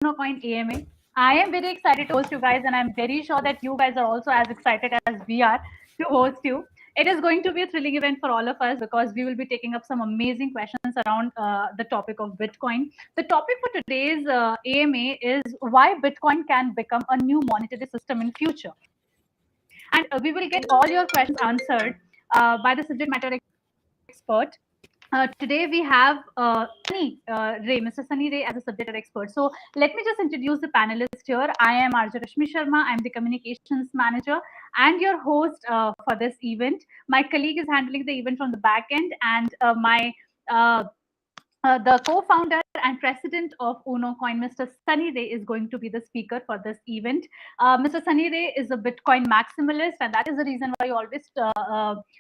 Unocoin AMA. I am very excited to host you guys, and I'm very sure that you guys are also as excited as we are to host you. It is going to be a thrilling event for all of us because we will be taking up some amazing questions around the topic of Bitcoin. The topic for today's AMA is why Bitcoin can become a new monetary system in future. And we will get all your questions answered by the subject matter expert. Today we have Mr. Sunny Ray as a subject expert. So let me just introduce the panelists here. I am Arja Rashmi Sharma. I'm the communications manager and your host for this event. My colleague is handling the event from the back end, and my uh, the co-founder and president of Unocoin, Mr. Sunny Ray, is going to be the speaker for this event. Mr. Sunny Ray is a Bitcoin maximalist, and that is the reason why you always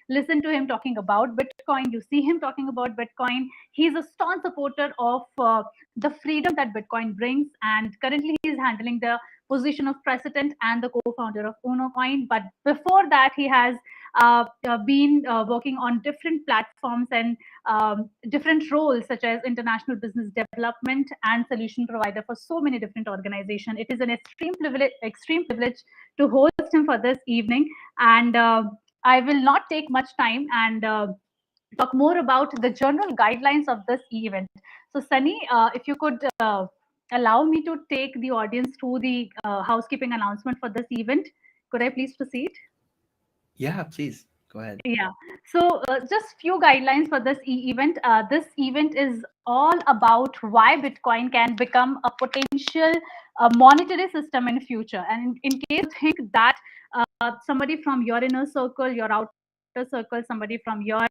listen to him talking about Bitcoin. You see him talking about Bitcoin. He's a staunch supporter of the freedom that Bitcoin brings, and currently he is handling the position of president and the co-founder of Unocoin. But before that, he has been working on different platforms and different roles such as international business development and solution provider for so many different organizations. It is an extreme privilege to host him for this evening, and I will not take much time and talk more about the general guidelines of this event. So, Sunny, if you could allow me to take the audience through the housekeeping announcement for this event, could I please proceed? Yeah, please go ahead. Yeah. So just few guidelines for this event. This event is all about why Bitcoin can become a potential monetary system in future. And in case you think that somebody from your inner circle, your outer circle, somebody from your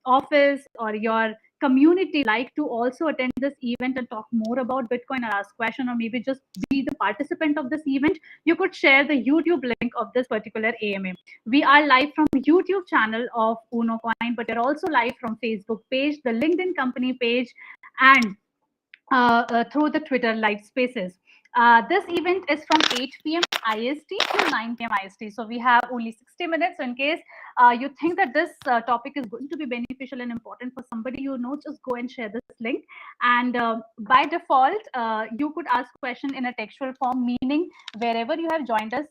office or your community like to also attend this event and talk more about Bitcoin or ask question or maybe just be the participant of this event, you could share the YouTube link of this particular AMA. We are live from YouTube channel of Unocoin, but we're also live from Facebook page, the LinkedIn company page, and through the Twitter live spaces. This event is from 8 p.m. IST to 9 p.m. IST. So we have only 60 minutes. So in case you think that this topic is going to be beneficial and important for somebody you know, just go and share this link. And by default, you could ask question in a textual form, meaning wherever you have joined us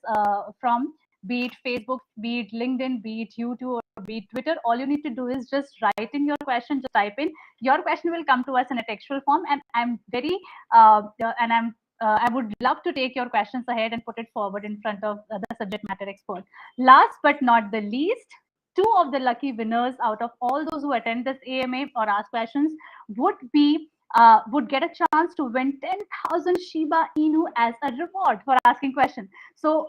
from, be it Facebook, be it LinkedIn, be it YouTube, or be it Twitter, all you need to do is just write in your question, just type in. Your question will come to us in a textual form, and I'm very and I would love to take your questions ahead and put it forward in front of the subject matter expert. Last but not the least, two of the lucky winners out of all those who attend this AMA or ask questions would get a chance to win 10,000 Shiba Inu as a reward for asking question. So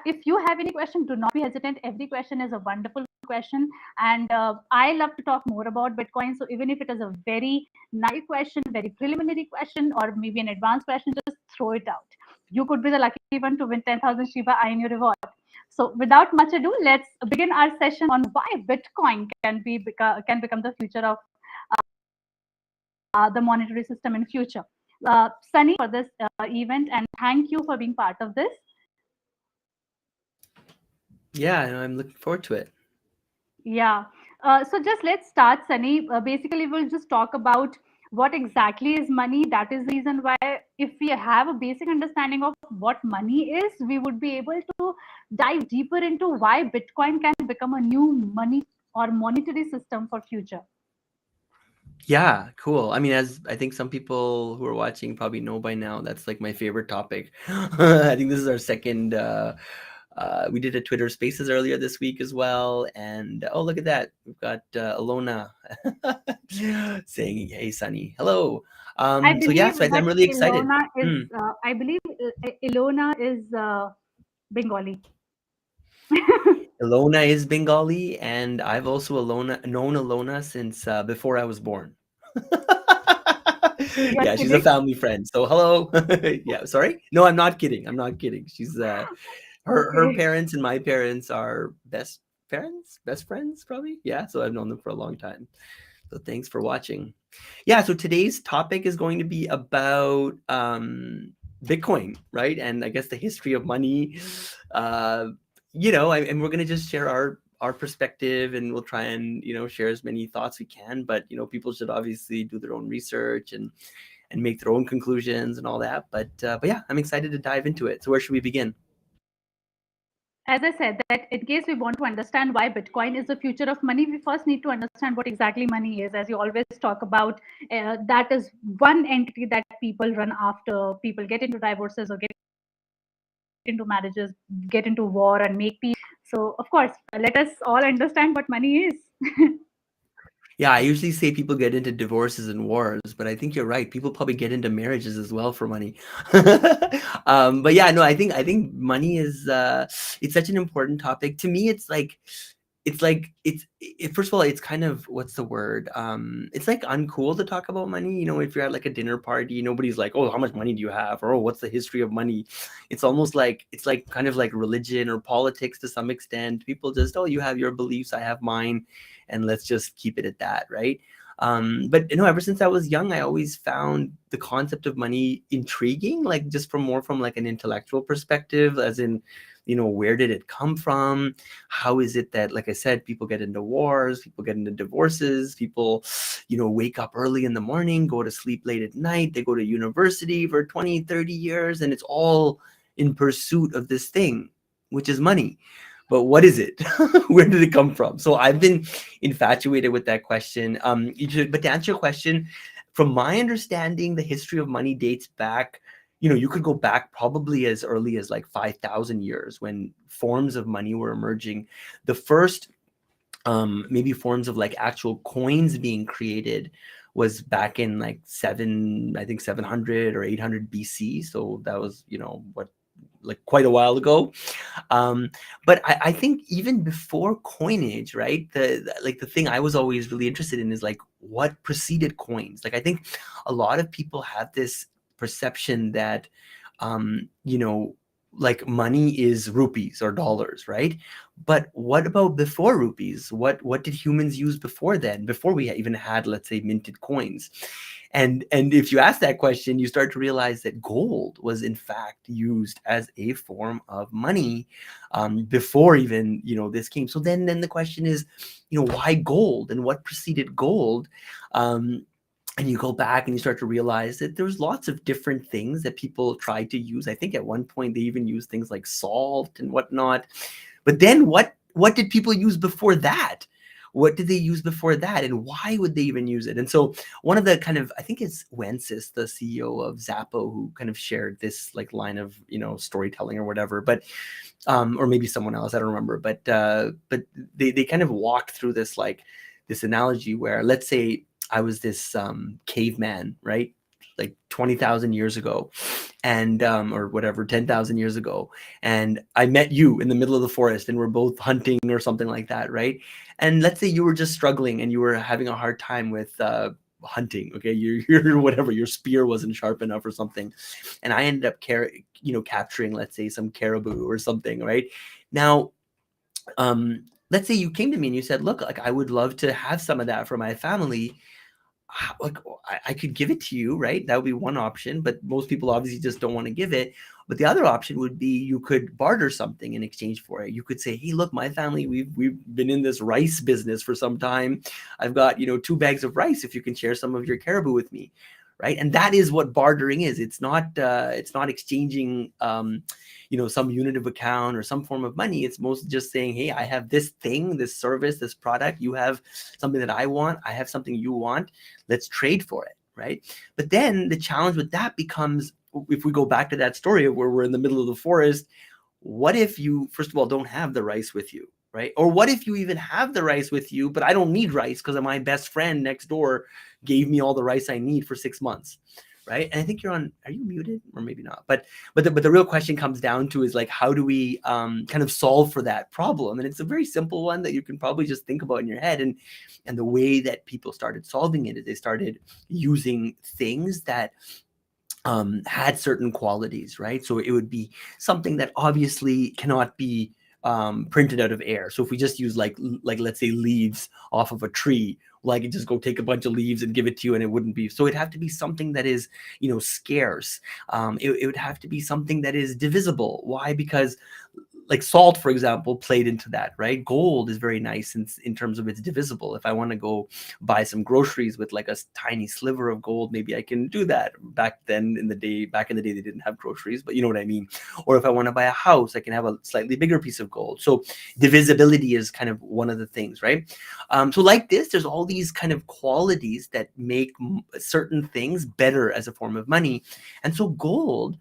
if you have any question, do not be hesitant. Every question is a wonderful question, and I love to talk more about Bitcoin. So even if it is a very naive question, very preliminary question, or maybe an advanced question, just throw it out. You could be the lucky one to win 10,000 Shiba Inu reward. So without much ado, let's begin our session on why Bitcoin can become the future of the monetary system in future. Sunny, for this event, and thank you for being part of this. Yeah, I'm looking forward to it. Yeah. So just let's start, Sunny. Basically, we'll just talk about what exactly is money. That is the reason why, if we have a basic understanding of what money is, we would be able to dive deeper into why Bitcoin can become a new money or monetary system for future. Yeah, cool. I mean, as I think some people who are watching probably know by now, that's like my favorite topic. I think this is our second. We did a Twitter Spaces earlier this week as well, and oh, look at that, we've got Alona saying, "Hey, Sunny, hello." I So yeah, believe so I'm that really excited. I believe Ilona is Bengali. Alona is Bengali, and I've also known Alona since before I was born. You're Yeah, she's a kidding? family friend. So hello. Yeah, sorry. No, I'm not kidding. I'm not kidding. She's her Okay. parents and my parents are best friends, probably. Yeah, so I've known them for a long time. So thanks for watching. Yeah, so today's topic is going to be about Bitcoin, right? And I guess the history of money. Uh, and we're gonna just share our perspective, and we'll try and share as many thoughts we can. But people should obviously do their own research and and make their own conclusions and all that. But yeah, I'm excited to dive into it. So where should we begin? As I said, that in case we want to understand why Bitcoin is the future of money, we first need to understand what exactly money is. As you always talk about, that is one entity that people run after. People get into divorces or get into marriages, get into war and make peace. So, of course, let us all understand what money is. Yeah, I usually say people get into divorces and wars, but I think you're right. People probably get into marriages as well for money. But yeah, no, I think money is it's such an important topic. To me, first of all, it's kind of, what's the word? It's like uncool to talk about money. You know, if you're at like a dinner party, nobody's like, oh, how much money do you have? Or, oh, what's the history of money? It's almost like, it's like kind of like religion or politics to some extent. People just, oh, you have your beliefs, I have mine, and let's just keep it at that, right? But ever since I was young, I always found the concept of money intriguing, like just from like an intellectual perspective, as in, where did it come from? How is it that, like I said, people get into wars, people get into divorces, people, wake up early in the morning, go to sleep late at night, they go to university for 20, 30 years, and it's all in pursuit of this thing, which is money. But what is it? Where did it come from? So I've been infatuated with that question. But to answer your question, from my understanding, the history of money dates back, you could go back probably as early as like 5,000 years, when forms of money were emerging. The first maybe forms of like actual coins being created was back in like 700 or 800 BC. So that was, like quite a while ago. But I think even before coinage, right? The thing I was always really interested in is like what preceded coins. Like I think a lot of people have this perception that, like money is rupees or dollars, right? But what about before rupees? What did humans use before then? Before we even had, let's say, minted coins? And if you ask that question, you start to realize that gold was in fact used as a form of money before even this came. So then the question is, why gold and what preceded gold? And you go back and you start to realize that there's lots of different things that people tried to use. I think at one point they even used things like salt and whatnot. But then what did people use before that? What did they use before that? And why would they even use it? And so one of the kind of, I think it's Wences, the CEO of Zappo, who kind of shared this like line of, storytelling or whatever, but, or maybe someone else, I don't remember, but they kind of walked through this, like this analogy where, let's say I was this caveman, right? Like 20,000 years ago, and or whatever, 10,000 years ago, and I met you in the middle of the forest, and we're both hunting or something like that, right? And let's say you were just struggling and you were having a hard time with hunting. Okay, you're whatever, your spear wasn't sharp enough or something, and I ended up capturing, let's say, some caribou or something, right? Now, let's say you came to me and you said, look, like I would love to have some of that for my family. Like I could give it to you, right? That would be one option, but most people obviously just don't want to give it. But the other option would be you could barter something in exchange for it. You could say, hey, look, my family, we've been in this rice business for some time. I've got 2 bags of rice if you can share some of your caribou with me, right? And that is what bartering is. It's not exchanging some unit of account or some form of money. It's mostly just saying, hey, I have this thing, this service, this product. You have something that I want. I have something you want. Let's trade for it, right? But then the challenge with that becomes, if we go back to that story of where we're in the middle of the forest, what if you, first of all, don't have the rice with you, right? Or what if you even have the rice with you, but I don't need rice because my best friend next door gave me all the rice I need for 6 months, right? And I think are you muted or maybe not? But the real question comes down to is like, how do we kind of solve for that problem? And it's a very simple one that you can probably just think about in your head. And the way that people started solving it is they started using things that had certain qualities, right? So it would be something that obviously cannot be printed out of air. So if we just use like let's say leaves off of a tree, well, I could just go take a bunch of leaves and give it to you and it wouldn't be. So it'd have to be something that is, scarce. It would have to be something that is divisible. Why? Because like salt, for example, played into that, right? Gold is very nice in terms of it's divisible. If I want to go buy some groceries with like a tiny sliver of gold, maybe I can do that. Back in the day, they didn't have groceries, but you know what I mean. Or if I want to buy a house, I can have a slightly bigger piece of gold. So divisibility is kind of one of the things, right? So like this, there's all these kind of qualities that make certain things better as a form of money. And so gold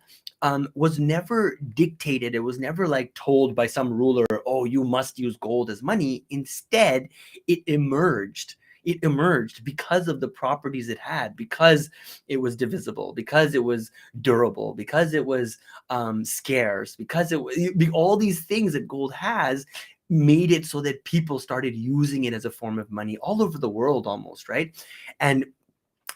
was never dictated. It was never like told by some ruler, oh, you must use gold as money. Instead, it emerged. It emerged because of the properties it had, because it was divisible, because it was durable, because it was scarce, because all these things that gold has made it so that people started using it as a form of money all over the world almost, right? And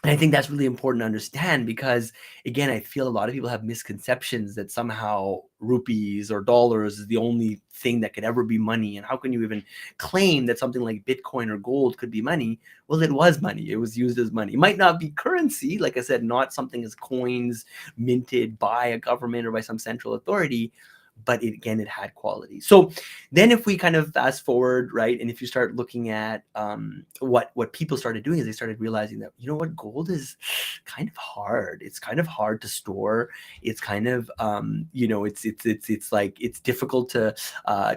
I think that's really important to understand because, again, I feel a lot of people have misconceptions that somehow rupees or dollars is the only thing that could ever be money. And how can you even claim that something like Bitcoin or gold could be money? Well, it was money. It was used as money. It might not be currency, like I said, not something as coins minted by a government or by some central authority, but again, it had quality. So then if we kind of fast forward, right, and if you start looking at what people started doing is they started realizing that, you know what, gold is kind of hard. It's kind of hard to store. It's kind of it's like it's difficult to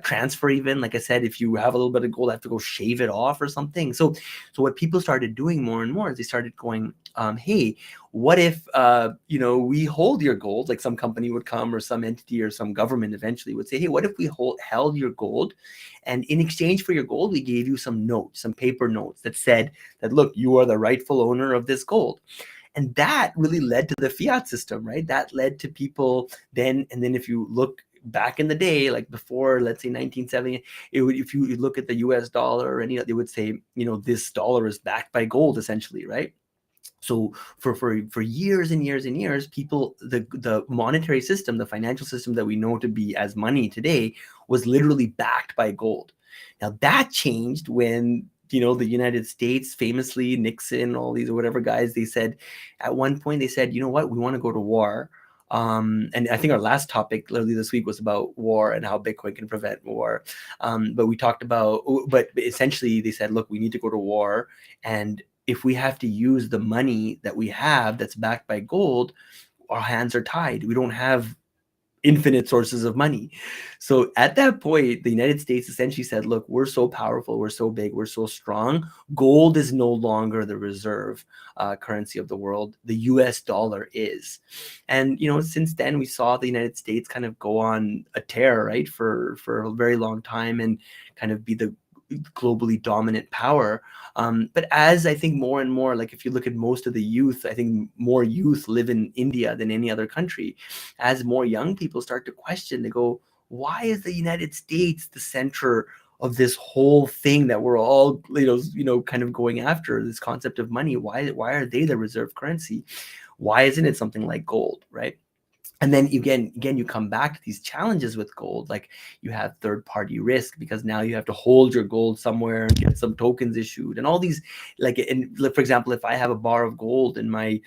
transfer even. Like I said, if you have a little bit of gold, I have to go shave it off or something. So what people started doing more and more is they started going, hey, what if we hold your gold? Like some company would come or some entity or some government eventually would say, hey, what if we held your gold, and in exchange for your gold we gave you some notes, some paper notes that said that, look, you are the rightful owner of this gold. And that really led to the fiat system, right? That led to people then. And then if you look back in the day, like before, let's say 1970, if you look at the US dollar or any, they would say, this dollar is backed by gold essentially, right? So for years and years and years, people, the monetary system, the financial system that we know to be as money today, was literally backed by gold. Now that changed when the United States, famously Nixon, all these whatever guys, they said at one point, they said, you know what, we want to go to war. And I think our last topic literally this week was about war and how Bitcoin can prevent war. But we talked about, but essentially they said, look, we need to go to war, and if we have to use the money that we have that's backed by gold, our hands are tied. We don't have infinite sources of money. So at that point, the United States essentially said, look, we're so powerful, we're so big, we're so strong. Gold is no longer the reserve currency of the world. The US dollar is. And, since then we saw the United States kind of go on a tear, right, for a very long time and kind of be the globally dominant power. But as I think more and more, like if you look at most of the youth, I think more youth live in India than any other country. As more young people start to question, they go, why is the United States the center of this whole thing that we're all, kind of going after, this concept of money? Why are they the reserve currency? Why isn't it something like gold, right? And then again, you come back to these challenges with gold, like you have third-party risk because now you have to hold your gold somewhere and get some tokens issued, and all these, like, for example, if I have a bar of gold and I'm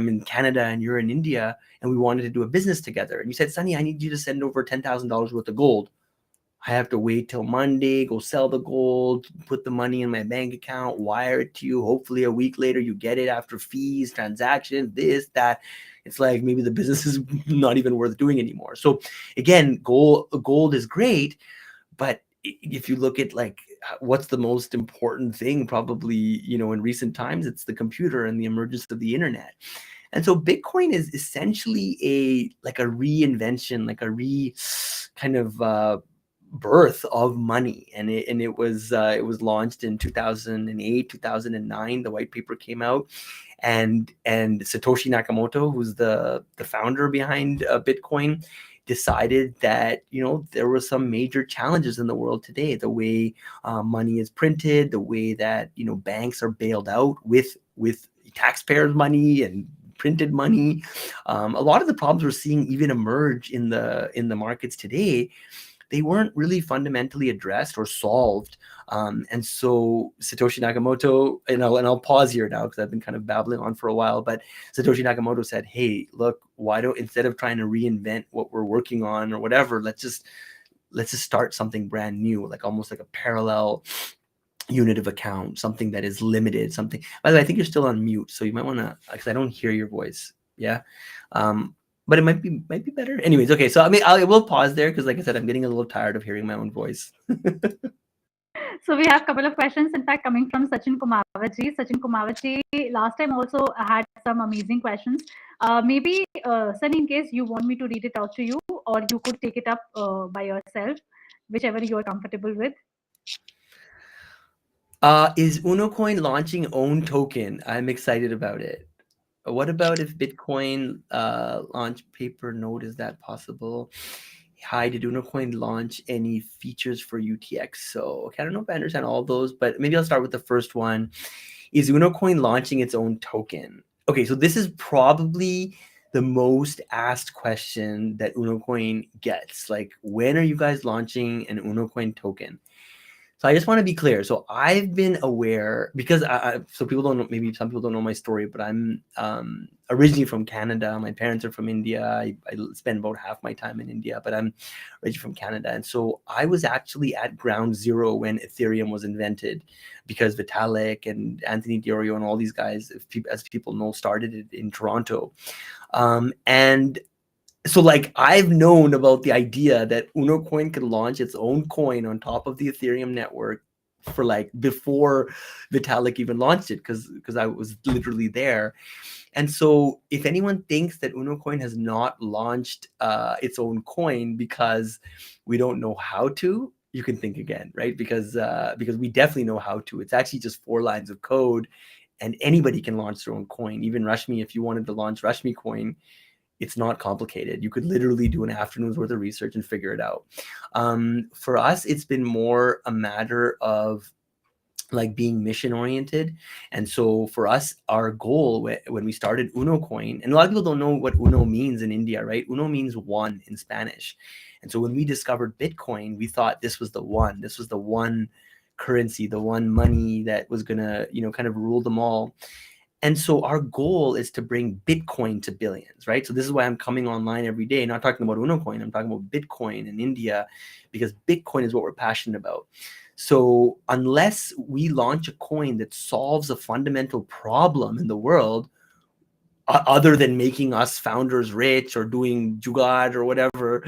in Canada and you're in India and we wanted to do a business together, and you said, Sunny, I need you to send over $10,000 worth of gold. I have to wait till Monday, go sell the gold, put the money in my bank account, wire it to you. Hopefully a week later you get it after fees, transactions, this, that. It's like maybe the business is not even worth doing anymore. So again, gold is great, but if you look at like what's the most important thing, probably, in recent times, it's the computer and the emergence of the internet. And so Bitcoin is essentially a reinvention, like a kind of birth of money, and it was launched in 2008, 2009. The white paper came out, and Satoshi Nakamoto, who's the founder behind Bitcoin, decided that there were some major challenges in the world today, the way money is printed, the way that banks are bailed out with taxpayers' money and printed money. A lot of the problems we're seeing even emerge in the markets today, they weren't really fundamentally addressed or solved. And so Satoshi Nakamoto, and I'll pause here now because I've been kind of babbling on for a while, but Satoshi Nakamoto said, hey, look, instead of trying to reinvent what we're working on or whatever, let's just let's just start something brand new, like almost like a parallel unit of account, something that is limited, something. By the way, I think you're still on mute, so you might want to, because I don't hear your voice. Yeah. But it might be better. Anyways, okay. So I mean, I will pause there because, like I said, I'm getting a little tired of hearing my own voice. So we have a couple of questions, in fact, coming from Sachin Kumarji. Sachin Kumarji last time also had some amazing questions. Maybe, Sunny, in case you want me to read it out to you, or you could take it up by yourself, whichever you are comfortable with. Is Unocoin launching own token? I'm excited about it. What about if Bitcoin launch paper node? Is that possible? Hi, did Unocoin launch any features for UTX? So, okay, I don't know if I understand all those, but maybe I'll start with the first one. Is Unocoin launching its own token? Okay, so this is probably the most asked question that Unocoin gets. Like, when are you guys launching an Unocoin token? So I just want to be clear. So I've been aware because so people don't know, maybe some people don't know my story, but I'm originally from Canada. My parents are from India. I spend about half my time in India, but I'm originally from Canada. And so I was actually at ground zero when Ethereum was invented, because Vitalik and Anthony Diorio and all these guys, as people know, started it in Toronto. And so like I've known about the idea that Unocoin could launch its own coin on top of the Ethereum network for like before Vitalik even launched it, because I was literally there. And so if anyone thinks that Unocoin has not launched its own coin because we don't know how to, you can think again, right? Because we definitely know how to. It's actually just 4 lines of code, and anybody can launch their own coin. Even Rashmi, if you wanted to launch Rashmi coin, it's not complicated. You could literally do an afternoon's worth of research and figure it out. For us, it's been more a matter of like being mission oriented. And so for us, our goal when we started Unocoin, and a lot of people don't know what Uno means in India, right? Uno means one in Spanish. And so when we discovered Bitcoin, we thought this was the one currency, the one money that was gonna, kind of rule them all. And so our goal is to bring Bitcoin to billions, right? So this is why I'm coming online every day, not talking about Unocoin, I'm talking about Bitcoin in India, because Bitcoin is what we're passionate about. So unless we launch a coin that solves a fundamental problem in the world, other than making us founders rich or doing jugad or whatever,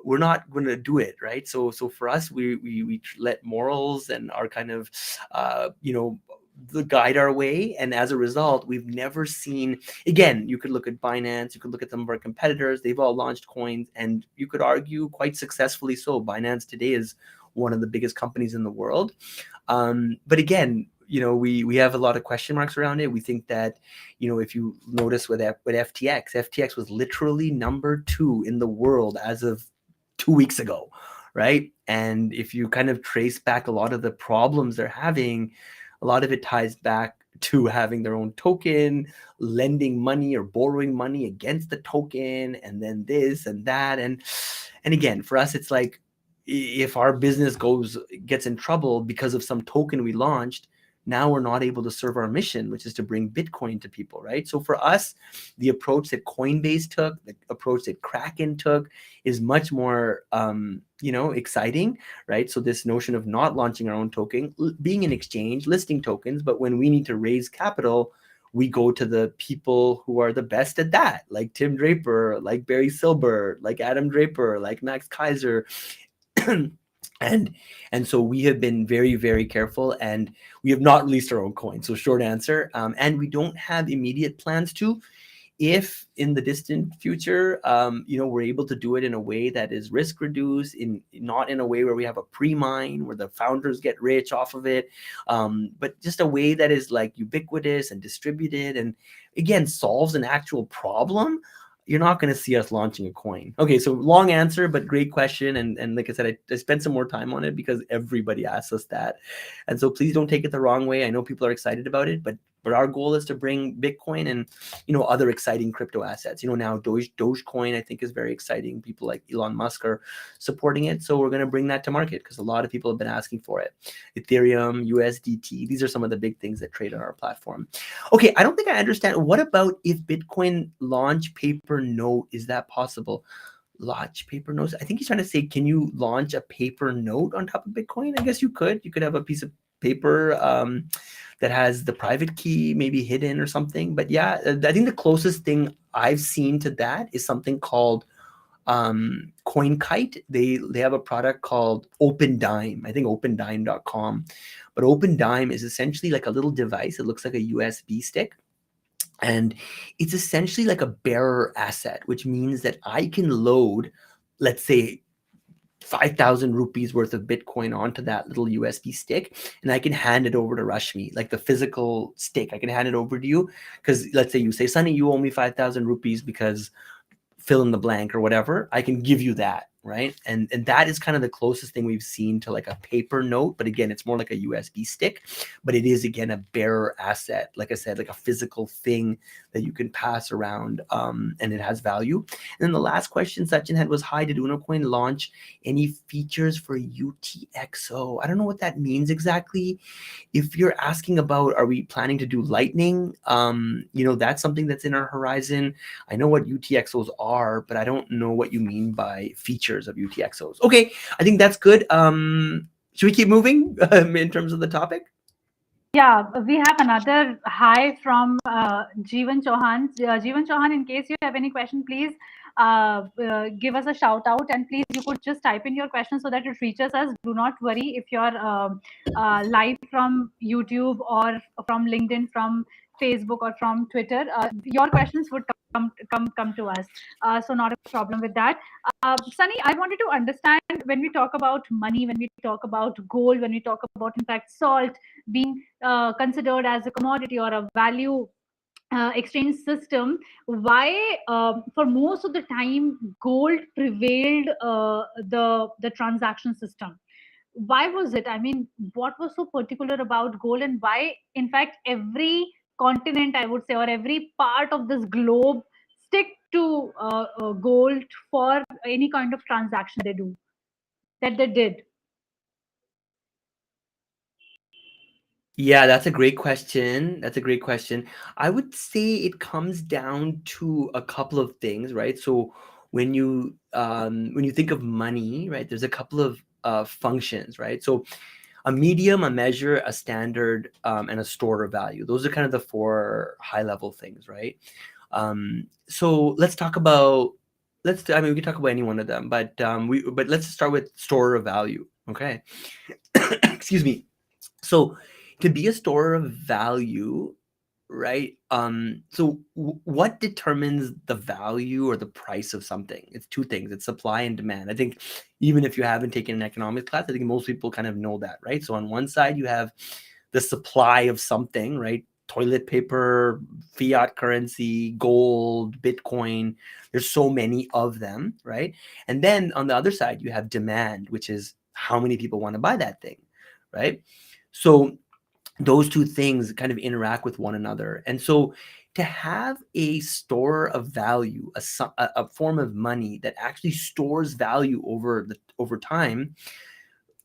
we're not going to do it, right? So for us, we let morals and our kind of, guide our way. And as a result, we've never seen, again, you could look at Binance, you could look at some of our competitors, they've all launched coins, and you could argue quite successfully so. Binance today is one of the biggest companies in the world. But again, we have a lot of question marks around it. We think that, if you notice with FTX was literally number 2 in the world as of 2 weeks ago, right? And if you kind of trace back a lot of the problems they're having, a lot of it ties back to having their own token, lending money or borrowing money against the token, and then this and that. And again, for us, it's like, if our business gets in trouble because of some token we launched, now we're not able to serve our mission, which is to bring Bitcoin to people, right? So for us, the approach that Coinbase took, the approach that Kraken took, is much more, exciting, right? So this notion of not launching our own token, being an exchange, listing tokens, but when we need to raise capital, we go to the people who are the best at that, like Tim Draper, like Barry Silbert, like Adam Draper, like Max Kaiser. And so we have been very, very careful, and we have not released our own coin. So short answer, and we don't have immediate plans to. If in the distant future, we're able to do it in a way that is risk reduced, not in a way where we have a pre-mine where the founders get rich off of it, but just a way that is like ubiquitous and distributed, and again solves an actual problem, you're not going to see us launching a coin. Okay, so long answer, but great question. And like I said, I spent some more time on it because everybody asks us that. And so please don't take it the wrong way. I know people are excited about it, but our goal is to bring Bitcoin and, other exciting crypto assets. Now Dogecoin, I think, is very exciting. People like Elon Musk are supporting it. So we're going to bring that to market because a lot of people have been asking for it. Ethereum, USDT, these are some of the big things that trade on our platform. Okay, I don't think I understand. What about if Bitcoin launch paper note? Is that possible? launch paper notes. I think he's trying to say, can you launch a paper note on top of Bitcoin? I guess you could. You could have a piece of paper that has the private key maybe hidden or something. But yeah, I think the closest thing I've seen to that is something called CoinKite. They have a product called OpenDime. I think OpenDime.com. But OpenDime is essentially like a little device. It looks like a USB stick. And it's essentially like a bearer asset, which means that I can load, let's say, 5,000 rupees worth of Bitcoin onto that little USB stick, and I can hand it over to Rashmi, like the physical stick. I can hand it over to you because let's say you say, Sunny, you owe me 5,000 rupees because fill in the blank or whatever. I can give you that, right? And that is kind of the closest thing we've seen to like a paper note. But again, it's more like a USB stick, but it is again a bearer asset. Like I said, like a physical thing that you can pass around, and it has value. And then the last question Sachin had was, hi, did Unocoin launch any features for UTXO? I don't know what that means exactly. If you're asking about, are we planning to do Lightning? That's something that's in our horizon. I know what UTXOs are, but I don't know what you mean by features of UTXOs. Okay, I think that's good. Should we keep moving in terms of the topic? Yeah, we have another hi from Jeevan Chauhan. Jeevan Chauhan, in case you have any question, please give us a shout out, and please you could just type in your question so that it reaches us. Do not worry if you're live from YouTube or from LinkedIn, from Facebook or from Twitter. Your questions would come to us. So not a problem with that. Sunny, I wanted to understand, when we talk about money, when we talk about gold, when we talk about in fact salt being considered as a commodity or a value exchange system, why for most of the time gold prevailed the transaction system? Why was it? I mean, what was so particular about gold, and why in fact every continent, I would say, or every part of this globe stick to gold for any kind of transaction they did? Yeah, that's a great question. That's a great question. I would say it comes down to a couple of things, right? So when you think of money, right, there's a couple of functions, right? So a medium, a measure, a standard, and a store of value. Those are kind of the four high level things, right? So let's talk about we can talk about any one of them, but let's start with store of value. Okay. Excuse me. So to be a store of value, right? What determines the value or the price of something? It's two things. It's supply and demand. I think even if you haven't taken an economics class, I think most people kind of know that, right? So on one side, you have the supply of something, right? Toilet paper, fiat currency, gold, Bitcoin. There's so many of them, right? And then on the other side, you have demand, which is how many people want to buy that thing, right? So those two things kind of interact with one another. And so to have a store of value, a form of money that actually stores value over time,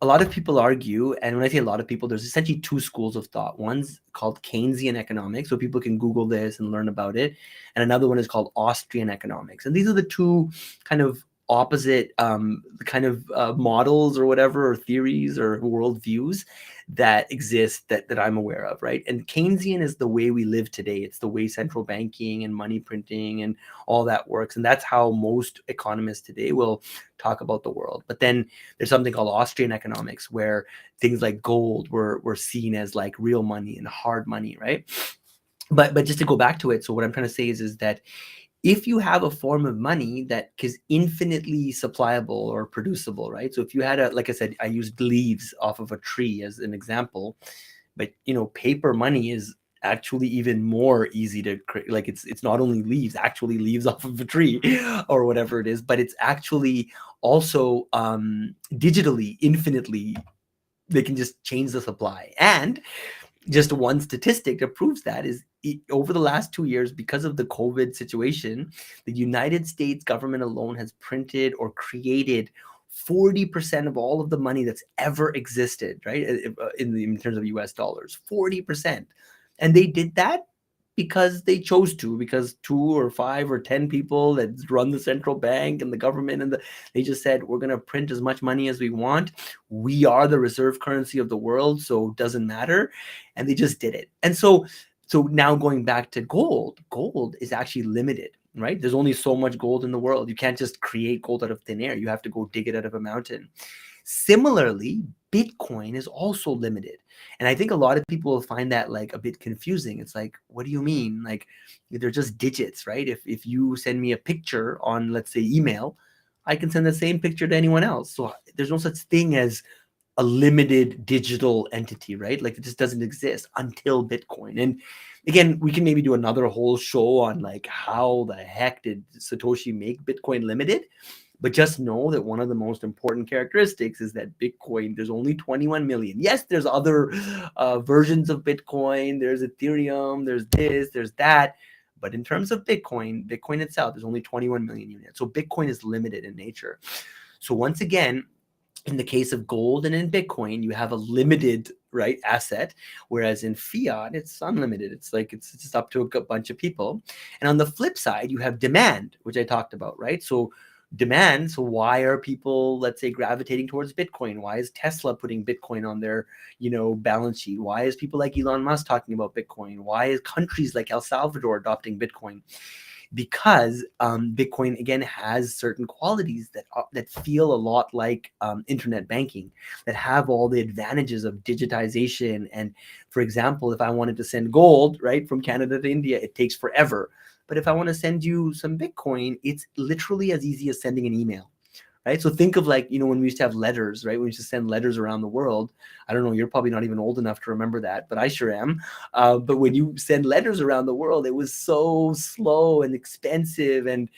a lot of people argue, and when I say a lot of people, there's essentially two schools of thought. One's called Keynesian economics, so people can Google this and learn about it, and another one is called Austrian economics. And these are the two kind of opposite models or whatever, or theories or worldviews that exist that I'm aware of, right? And Keynesian is the way we live today. It's the way central banking and money printing and all that works, and that's how most economists today will talk about the world. But then there's something called Austrian economics, where things like gold were seen as like real money and hard money, right? But just to go back to it, so what I'm trying to say is that if you have a form of money that is infinitely supplyable or producible, right? So if you had like I said, I used leaves off of a tree as an example, but paper money is actually even more easy to create. Like it's not only actually leaves off of a tree or whatever it is, but it's actually also digitally infinitely, they can just change the supply. And just one statistic that proves that is over the last 2 years, because of the COVID situation, the United States government alone has printed or created 40% of all of the money that's ever existed, right? In terms of US dollars, 40%. And they did that because they chose to, because 2 or 5 or 10 people that run the central bank and the government they just said, we're going to print as much money as we want. We are the reserve currency of the world, so it doesn't matter. And they just did it. And so now going back to gold is actually limited, right? There's only so much gold in the world. You can't just create gold out of thin air. You have to go dig it out of a mountain. Similarly, Bitcoin is also limited. And I think a lot of people will find that like a bit confusing. It's like, what do you mean? Like, they're just digits, right? If you send me a picture on, let's say, email, I can send the same picture to anyone else. So there's no such thing as a limited digital entity, right? Like, it just doesn't exist until Bitcoin. And again, we can maybe do another whole show on like how the heck did Satoshi make Bitcoin limited. But just know that one of the most important characteristics is that Bitcoin, there's only 21 million. Yes, there's other versions of Bitcoin. There's Ethereum, there's this, there's that. But in terms of Bitcoin itself, there's only 21 million units. So Bitcoin is limited in nature. So once again, in the case of gold and in Bitcoin, you have a limited, right, asset, whereas in fiat, it's unlimited. It's like it's just up to a bunch of people. And on the flip side, you have demand, which I talked about, right? So demand. So why are people, let's say, gravitating towards Bitcoin? Why is Tesla putting Bitcoin on their, balance sheet? Why is people like Elon Musk talking about Bitcoin? Why is countries like El Salvador adopting Bitcoin? Because Bitcoin again has certain qualities that feel a lot like internet banking, that have all the advantages of digitization. And for example, if I wanted to send gold right from Canada to India, it takes forever. But if I want to send you some Bitcoin, it's literally as easy as sending an email. Right. So think of like, when we used to have letters, right? We used to send letters around the world. I don't know, you're probably not even old enough to remember that, but I sure am. But when you send letters around the world, it was so slow and expensive and,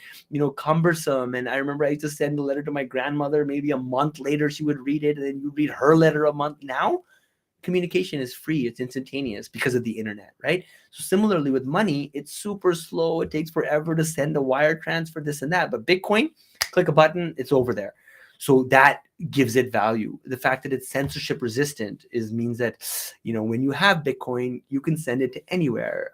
cumbersome. And I remember I used to send a letter to my grandmother. Maybe a month later, she would read it, and then you read her letter a month. Now, communication is free. It's instantaneous because of the internet, right? So similarly with money, it's super slow. It takes forever to send a wire transfer, this and that. But Bitcoin, click a button, it's over there. So that gives it value. The fact that it's censorship resistant means that, when you have Bitcoin, you can send it to anywhere.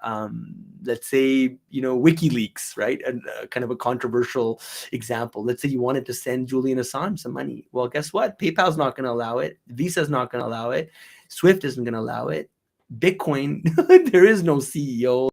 Let's say, WikiLeaks, right? And kind of a controversial example. Let's say you wanted to send Julian Assange some money. Well, guess what? PayPal's not going to allow it. Visa's not going to allow it. Swift isn't going to allow it. Bitcoin, there is no CEO.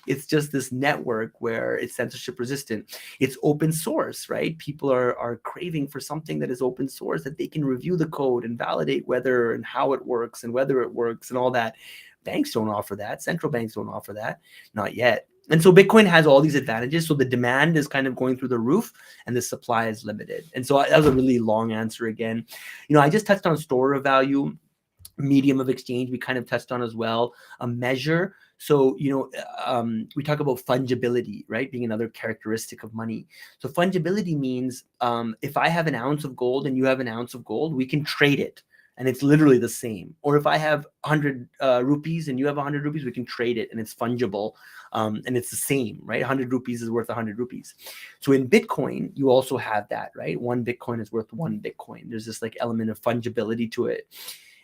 It's just this network where it's censorship resistant. It's open source, right? People are craving for something that is open source, that they can review the code and validate whether and how it works and whether it works and all that. Banks don't offer that. Central banks don't offer that. Not yet. And so Bitcoin has all these advantages. So the demand is kind of going through the roof and the supply is limited. And so that was a really long answer again. I just touched on store of value, medium of exchange we kind of touched on as well, a measure. So we talk about fungibility, right, being another characteristic of money. So fungibility means if I have an ounce of gold and you have an ounce of gold, we can trade it and it's literally the same. Or if I have 100 rupees and you have 100 rupees, we can trade it and it's fungible, and it's the same, right? 100 rupees is worth 100 rupees. So in Bitcoin, you also have that, right? One Bitcoin is worth one Bitcoin. There's this like element of fungibility to it.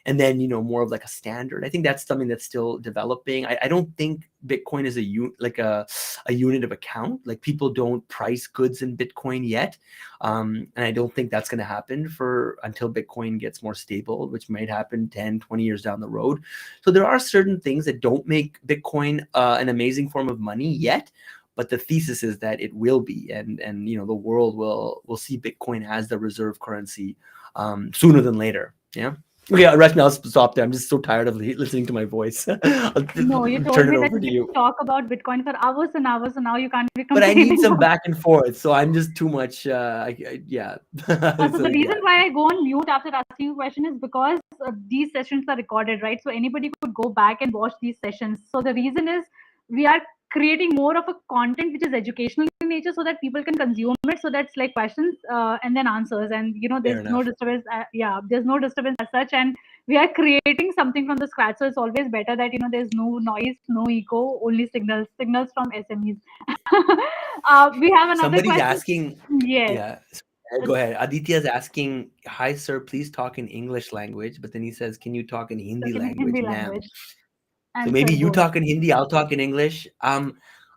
And then, more of like a standard. I think that's something that's still developing. I don't think Bitcoin is a unit of account. Like, people don't price goods in Bitcoin yet. And I don't think that's going to happen until Bitcoin gets more stable, which might happen 10, 20 years down the road. So there are certain things that don't make Bitcoin an amazing form of money yet. But the thesis is that it will be, and the world will see Bitcoin as the reserve currency sooner than later. Yeah. Okay, Rashmi, I'll stop there. I'm just so tired of listening to my voice. I'll No, you told turn it me that over to you you. can talk about Bitcoin for hours and hours, and now you can't be But I need complaining some about. back and forth, so I'm just too much. Yeah. So So the reason yeah, why I go on mute after asking you a question is because these sessions are recorded, right? So anybody could go back and watch these sessions. So the reason is we are creating more of a content which is educational in nature, so that people can consume it. So that's like questions and then answers, and fair there's no enough. disturbance. There's no disturbance as such, and we are creating something from the scratch. So it's always better that there's no noise, no echo, only signals from SMEs. We have another Somebody's question. asking. Yes. Yeah. Go ahead. Aditya's asking, "Hi, sir. Please talk in English language." But then he says, "Can you talk in Hindi Talk in language, Hindi ma'am?" language. So maybe answer you वो है। talk in Hindi, I'll talk in English.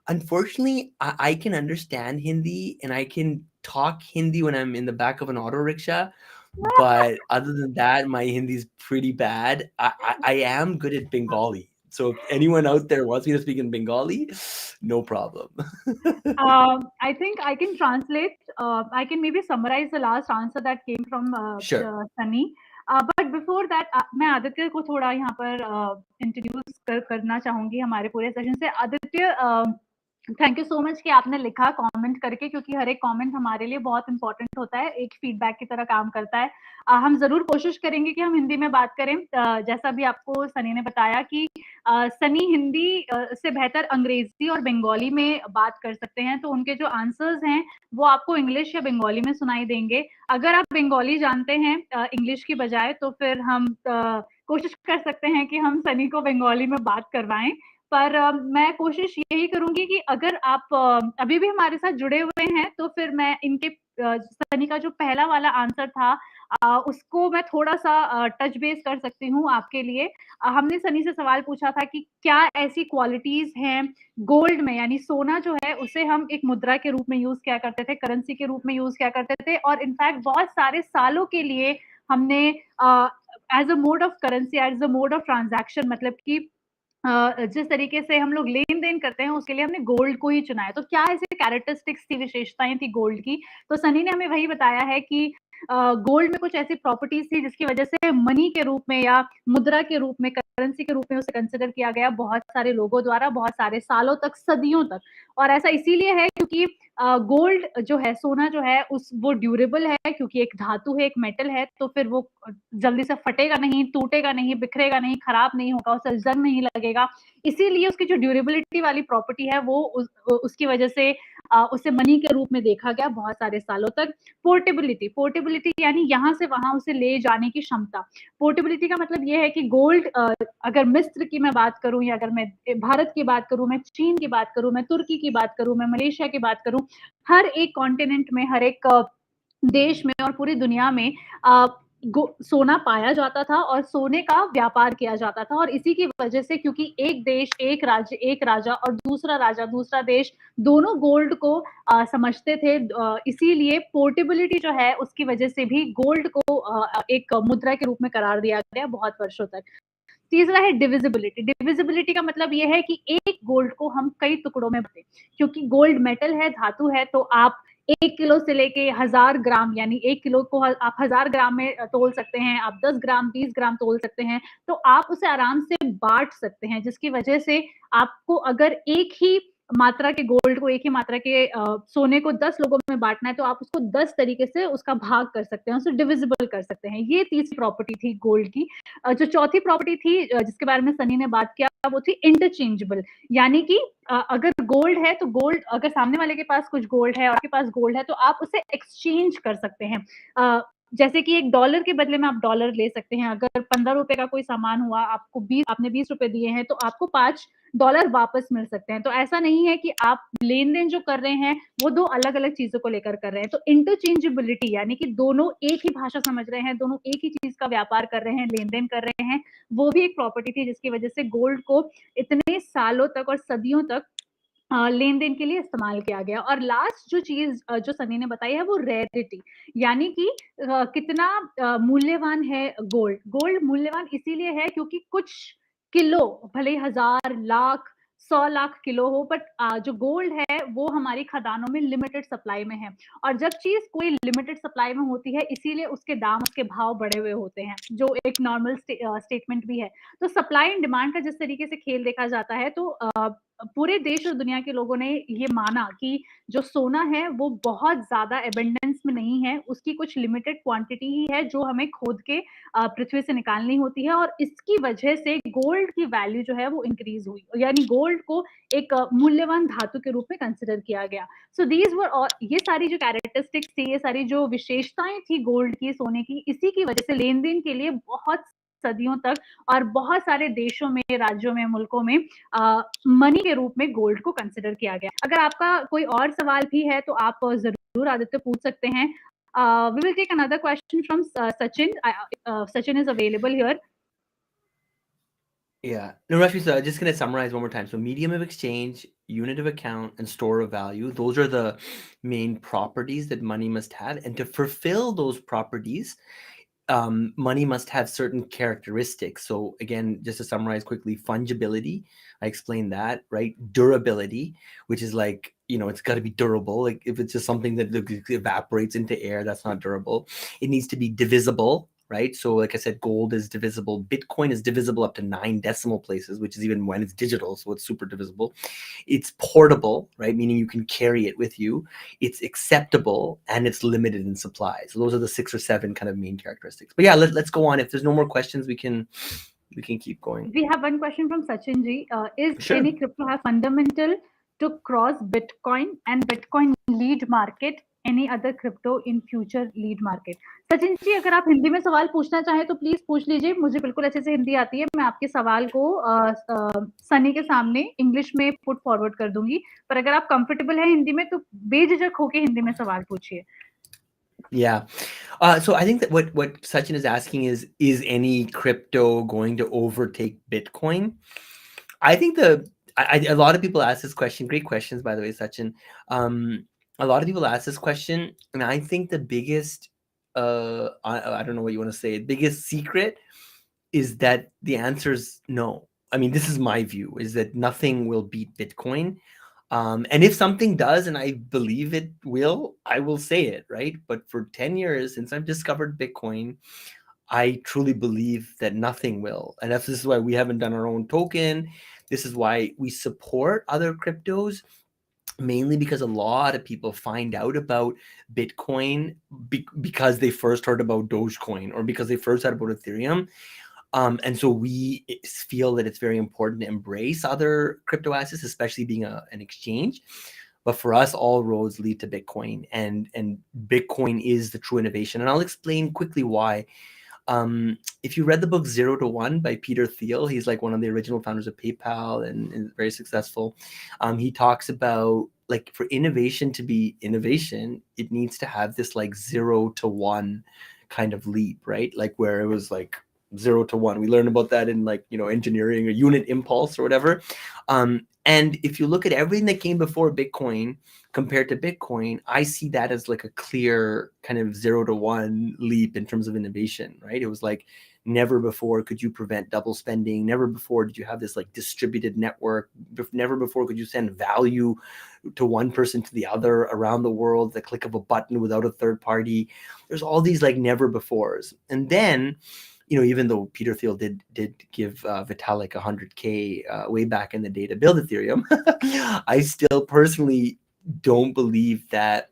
Unfortunately, I can understand Hindi and I can talk Hindi when I'm in the back of an auto rickshaw. But other than that, my Hindi is pretty bad. I am good at Bengali. So if anyone out there wants me to speak in Bengali, no problem. I think I can translate. I can maybe summarize the last answer that came from Sure. Sunny. But before that, मैं आदित्य को थोड़ा यहाँ पर introduce करना चाहूंगी हमारे पूरे session से। Aditya, thank you so much कि आपने लिखा कमेंट करके, क्योंकि हर एक कमेंट हमारे लिए बहुत इंपॉर्टेंट होता है, एक फीडबैक की तरह काम करता है। हम जरूर कोशिश करेंगे कि हम हिंदी में बात करें। जैसा भी आपको सनी ने बताया कि सनी हिंदी से बेहतर अंग्रेजी और बंगाली में बात कर सकते हैं, तो उनके जो आंसर्स हैं वो आपको इंग्लिश या बंगाली में सुनाई देंगे। अगर आप बंगाली जानते हैं इंग्लिश की बजाय, तो फिर हम कोशिश कर सकते हैं कि हम सनी को बंगाली में बात करवाएं। पर मैं कोशिश यही करूंगी कि अगर आप अभी भी हमारे साथ जुड़े हुए हैं, तो फिर मैं इनके सनी का जो पहला वाला आंसर था उसको मैं थोड़ा सा टच बेस कर सकती हूँ आपके लिए। हमने सनी से सवाल पूछा था कि क्या ऐसी क्वालिटीज हैं गोल्ड में, यानी सोना जो है उसे हम एक मुद्रा के रूप में यूज किया करते थे, करेंसी के रूप में यूज किया करते थे, और इनफैक्ट बहुत सारे सालों के लिए हमने as a mode of currency, as a mode of transaction, मतलब कि जिस तरीके से हम लोग लेन देन करते हैं उसके लिए हमने गोल्ड को ही चुना है। तो क्या ऐसे कैरेक्टरिस्टिक्स थी, विशेषताएं थी गोल्ड की? तो सनी ने हमें वही बताया है कि गोल्ड में कुछ ऐसी प्रॉपर्टीज थी जिसकी वजह से मनी के रूप में या मुद्रा के रूप में, करेंसी के रूप में उसे कंसिडर किया गया बहुत सारे लोगों द्वारा, बहुत सारे सालों तक, सदियों तक। और ऐसा इसीलिए है क्योंकि गोल्ड जो है, सोना जो है, उस वो ड्यूरेबल है, क्योंकि एक धातु है, एक मेटल है, तो फिर वो जल्दी से फटेगा नहीं, टूटेगा नहीं, बिखरेगा नहीं, खराब नहीं होगा, उसे जंग नहीं लगेगा। इसीलिए उसकी जो ड्यूरेबिलिटी वाली प्रॉपर्टी है वो उसकी वजह से उसे मनी के रूप में देखा गया बहुत सारे सालों तक। पोर्टेबिलिटी, पोर्टेबिलिटी यानी यहाँ से वहां उसे ले जाने की क्षमता। पोर्टेबिलिटी का मतलब ये है कि गोल्ड, अगर मिस्र की मैं बात करूं, या अगर मैं भारत की बात करूं, मैं चीन की बात करूं, मैं तुर्की की बात करूं, मैं मलेशिया की बात करूं, हर एक कॉन्टिनेंट में, हर एक देश में और पूरी दुनिया में सोना पाया जाता था और सोने का व्यापार किया जाता था। और इसी की वजह से, क्योंकि एक देश, एक राज्य, एक राजा, और दूसरा राजा, दूसरा देश, दोनों गोल्ड को समझते थे, इसीलिए पोर्टेबिलिटी जो है उसकी वजह से भी गोल्ड को एक मुद्रा के रूप में करार दिया गया बहुत वर्षों तक। तीसरा है डिविजिबिलिटी। डिविजिबिलिटी का मतलब यह है कि एक गोल्ड को हम कई टुकड़ों में बांटें, क्योंकि गोल्ड मेटल है, धातु है, तो आप 1 किलो से लेके 1000 ग्राम, यानी 1 किलो को आप 1000 ग्राम में तोल सकते हैं, आप 10 ग्राम, 20 ग्राम तोल सकते हैं, तो आप उसे आराम से बांट सकते हैं, जिसकी वजह से आपको अगर एक ही मात्रा के गोल्ड को, एक ही मात्रा के सोने को 10 लोगों में बांटना है, तो आप उसको 10 तरीके से उसका भाग कर सकते हैं, उसे डिविजिबल कर सकते हैं। ये तीसरी प्रॉपर्टी थी गोल्ड की। जो चौथी प्रॉपर्टी थी जिसके बारे में सनी ने बात किया, वो थी इंटरचेंजेबल, यानी कि अगर गोल्ड है तो गोल्ड, अगर सामने वाले के पास कुछ गोल्ड है और आपके पास गोल्ड है, तो आप उसे एक्सचेंज कर सकते हैं। जैसे कि $1 के बदले में आप डॉलर ले सकते हैं। अगर 15 रुपए का कोई सामान हुआ, आपने 20 रुपए दिए हैं, तो आपको $5 वापस मिल सकते हैं। तो ऐसा नहीं है कि आप लेन देन जो कर रहे हैं वो दो अलग अलग चीजों को लेकर कर रहे हैं। तो इंटरचेंजेबिलिटी यानी कि दोनों एक ही भाषा समझ रहे हैं, दोनों एक ही चीज का व्यापार कर रहे हैं, लेन देन कर रहे हैं, वो भी एक प्रॉपर्टी थी जिसकी वजह से गोल्ड को इतने सालों तक और सदियों तक लेन देन के लिए इस्तेमाल किया गया। और लास्ट जो चीज जो सनी ने बताई है वो रेयरिटी, यानी कि कितना मूल्यवान है गोल्ड। गोल्ड मूल्यवान इसीलिए है क्योंकि कुछ किलो, भले ही 1000 लाख 100 लाख किलो हो, बट जो गोल्ड है वो हमारी खदानों में लिमिटेड सप्लाई में है। और जब चीज कोई लिमिटेड सप्लाई में होती है, इसीलिए उसके दाम, उसके भाव बढ़े हुए होते हैं, जो एक नॉर्मल स्टेटमेंट भी है। तो सप्लाई एंड डिमांड का जिस तरीके से खेल देखा जाता है, तो पूरे देश और दुनिया के लोगों ने ये माना कि जो सोना है वो बहुत ज्यादा एबंडेंस में नहीं है, उसकी कुछ लिमिटेड क्वांटिटी ही है जो हमें खोद के पृथ्वी से निकालनी होती है, और इसकी वजह से गोल्ड की वैल्यू जो है वो इंक्रीज हुई, यानी गोल्ड को एक मूल्यवान धातु के रूप में कंसिडर किया गया। सो दीज वर, और ये सारी जो कैरेक्टरिस्टिक्स थी, ये सारी जो विशेषताएं थी गोल्ड की, सोने की, इसी की वजह से लेन देन के लिए बहुत सदियों तक और बहुत सारे देशों में, राज्यों में, मुल्कों में मनी के रूप में गोल्ड को कंसिडर किया गया। अगर आपका कोई और सवाल भी है तो आप जरूर आदित्य पूछ सकते हैं। We will take another question from Sachin. Sachin is available here. Yeah. No, Rashmi, so I'm just going to summarize one more time. So medium of exchange, unit of account, and store of value, those are the main properties that money must have. And to fulfill those properties, money must have certain characteristics. So again, just to summarize quickly, fungibility, I explained that, right? Durability, which is like, it's got to be durable. Like if it's just something that evaporates into air, that's not durable. It needs to be divisible, right? So like I said, gold is divisible. Bitcoin is divisible up to 9 decimal places, which is even when it's digital. So it's super divisible. It's portable, right? Meaning you can carry it with you. It's acceptable, and it's limited in supply. So those are the 6 or 7 kind of main characteristics. But yeah, let's go on. If there's no more questions, we can keep going. We have one question from Sachin ji. Is Sure. any crypto have fundamental to cross Bitcoin and Bitcoin lead market? Any other crypto in future lead market? Sachin ji, अगर आप हिंदी में सवाल पूछना चाहें तो please पूछ लीजिए. मुझे बिल्कुल अच्छे से हिंदी आती है. मैं आपके सवाल को सनी के सामने इंग्लिश में पुट फॉरवर्ड कर दूंगी. पर अगर आप कंफर्टेबल है हिंदी में तो बेझिझक होके हिंदी में सवाल पूछिए. Yeah. So I think that what Sachin is asking is any crypto going to overtake Bitcoin? I think a lot of people ask this question. Great questions, by the way, Sachin. A lot of people ask this question, and I think the biggest, I don't know what you want to say, biggest secret is that the answer is no. I mean, this is my view: is that nothing will beat Bitcoin. And if something does, and I believe it will, I will say it, right? But for 10 years since I've discovered Bitcoin, I truly believe that nothing will. And this is why we haven't done our own token. This is why we support other cryptos, mainly because a lot of people find out about Bitcoin because they first heard about Dogecoin or because they first heard about Ethereum. And so we feel that it's very important to embrace other crypto assets, especially being an exchange. But for us, all roads lead to Bitcoin, and Bitcoin is the true innovation. And I'll explain quickly why. If you read the book Zero to One by Peter Thiel, he's like one of the original founders of PayPal and very successful. He talks about like for innovation to be innovation, it needs to have this like 0 to 1 kind of leap, right? Like where it was like 0 to 1. We learn about that in like, engineering or unit impulse or whatever. And if you look at everything that came before Bitcoin compared to Bitcoin, I see that as like a clear kind of 0 to 1 leap in terms of innovation, right? It was like never before could you prevent double spending. Never before did you have this like distributed network. Never before could you send value to one person to the other around the world, the click of a button without a third party. There's all these like never befores. And then even though Peter Thiel did give Vitalik 100K way back in the day to build Ethereum, I still personally don't believe that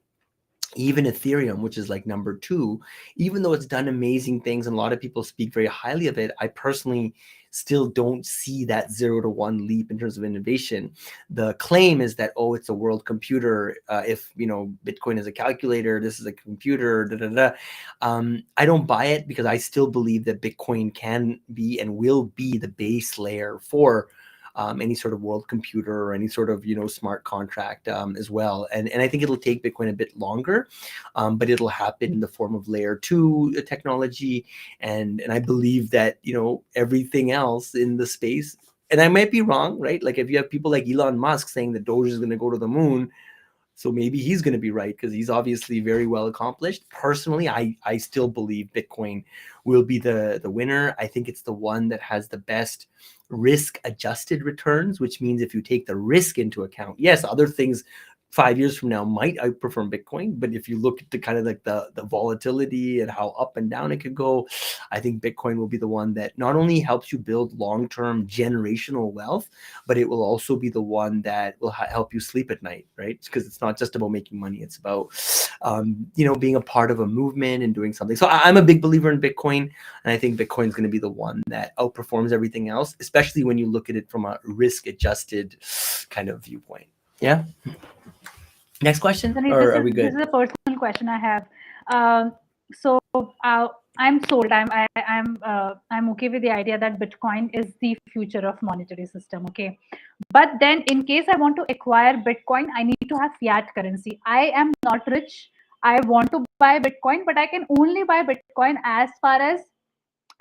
even Ethereum, which is like number 2, even though it's done amazing things and a lot of people speak very highly of it, I personally still don't see that 0 to 1 leap in terms of innovation. The claim is that, it's a world computer. If Bitcoin is a calculator, this is a computer. Da, da, da. I don't buy it because I still believe that Bitcoin can be and will be the base layer for any sort of world computer or any sort of smart contract as well. And I think it'll take Bitcoin a bit longer, but it'll happen in the form of layer 2 technology. And I believe that everything else in the space. And I might be wrong, right? Like if you have people like Elon Musk saying that Doge is going to go to the moon, so maybe he's going to be right because he's obviously very well accomplished. Personally, I still believe Bitcoin will be the winner. I think it's the one that has the best risk adjusted returns, which means if you take the risk into account, yes, other things 5 years from now might outperform Bitcoin. But if you look at the kind of like the volatility and how up and down it could go, I think Bitcoin will be the one that not only helps you build long-term generational wealth, but it will also be the one that will help you sleep at night, right? Because it's not just about making money. It's about, being a part of a movement and doing something. So I'm a big believer in Bitcoin. And I think Bitcoin is going to be the one that outperforms everything else, especially when you look at it from a risk adjusted kind of viewpoint. Yeah. Next question, Sunny, or are we good? this is a personal question I have. So I'm sold. I'm okay with the idea that Bitcoin is the future of monetary system. Okay, but then in case I want to acquire Bitcoin, I need to have fiat currency. I am not rich. I want to buy Bitcoin, but I can only buy Bitcoin as far as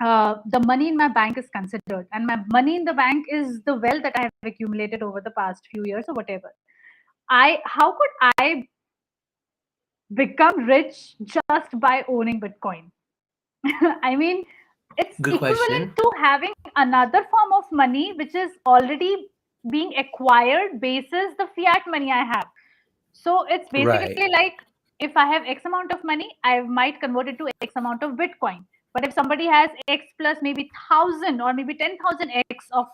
the money in my bank is considered, and my money in the bank is the wealth that I have accumulated over the past few years or whatever. I How could I become rich just by owning Bitcoin? I mean, it's Good equivalent question. to having another form of money which is already being acquired basis the fiat money I have. So it's Right. basically like, if I have X amount of money, I might convert it to X amount of Bitcoin. But if somebody has X plus maybe 1,000 or maybe 10,000 X of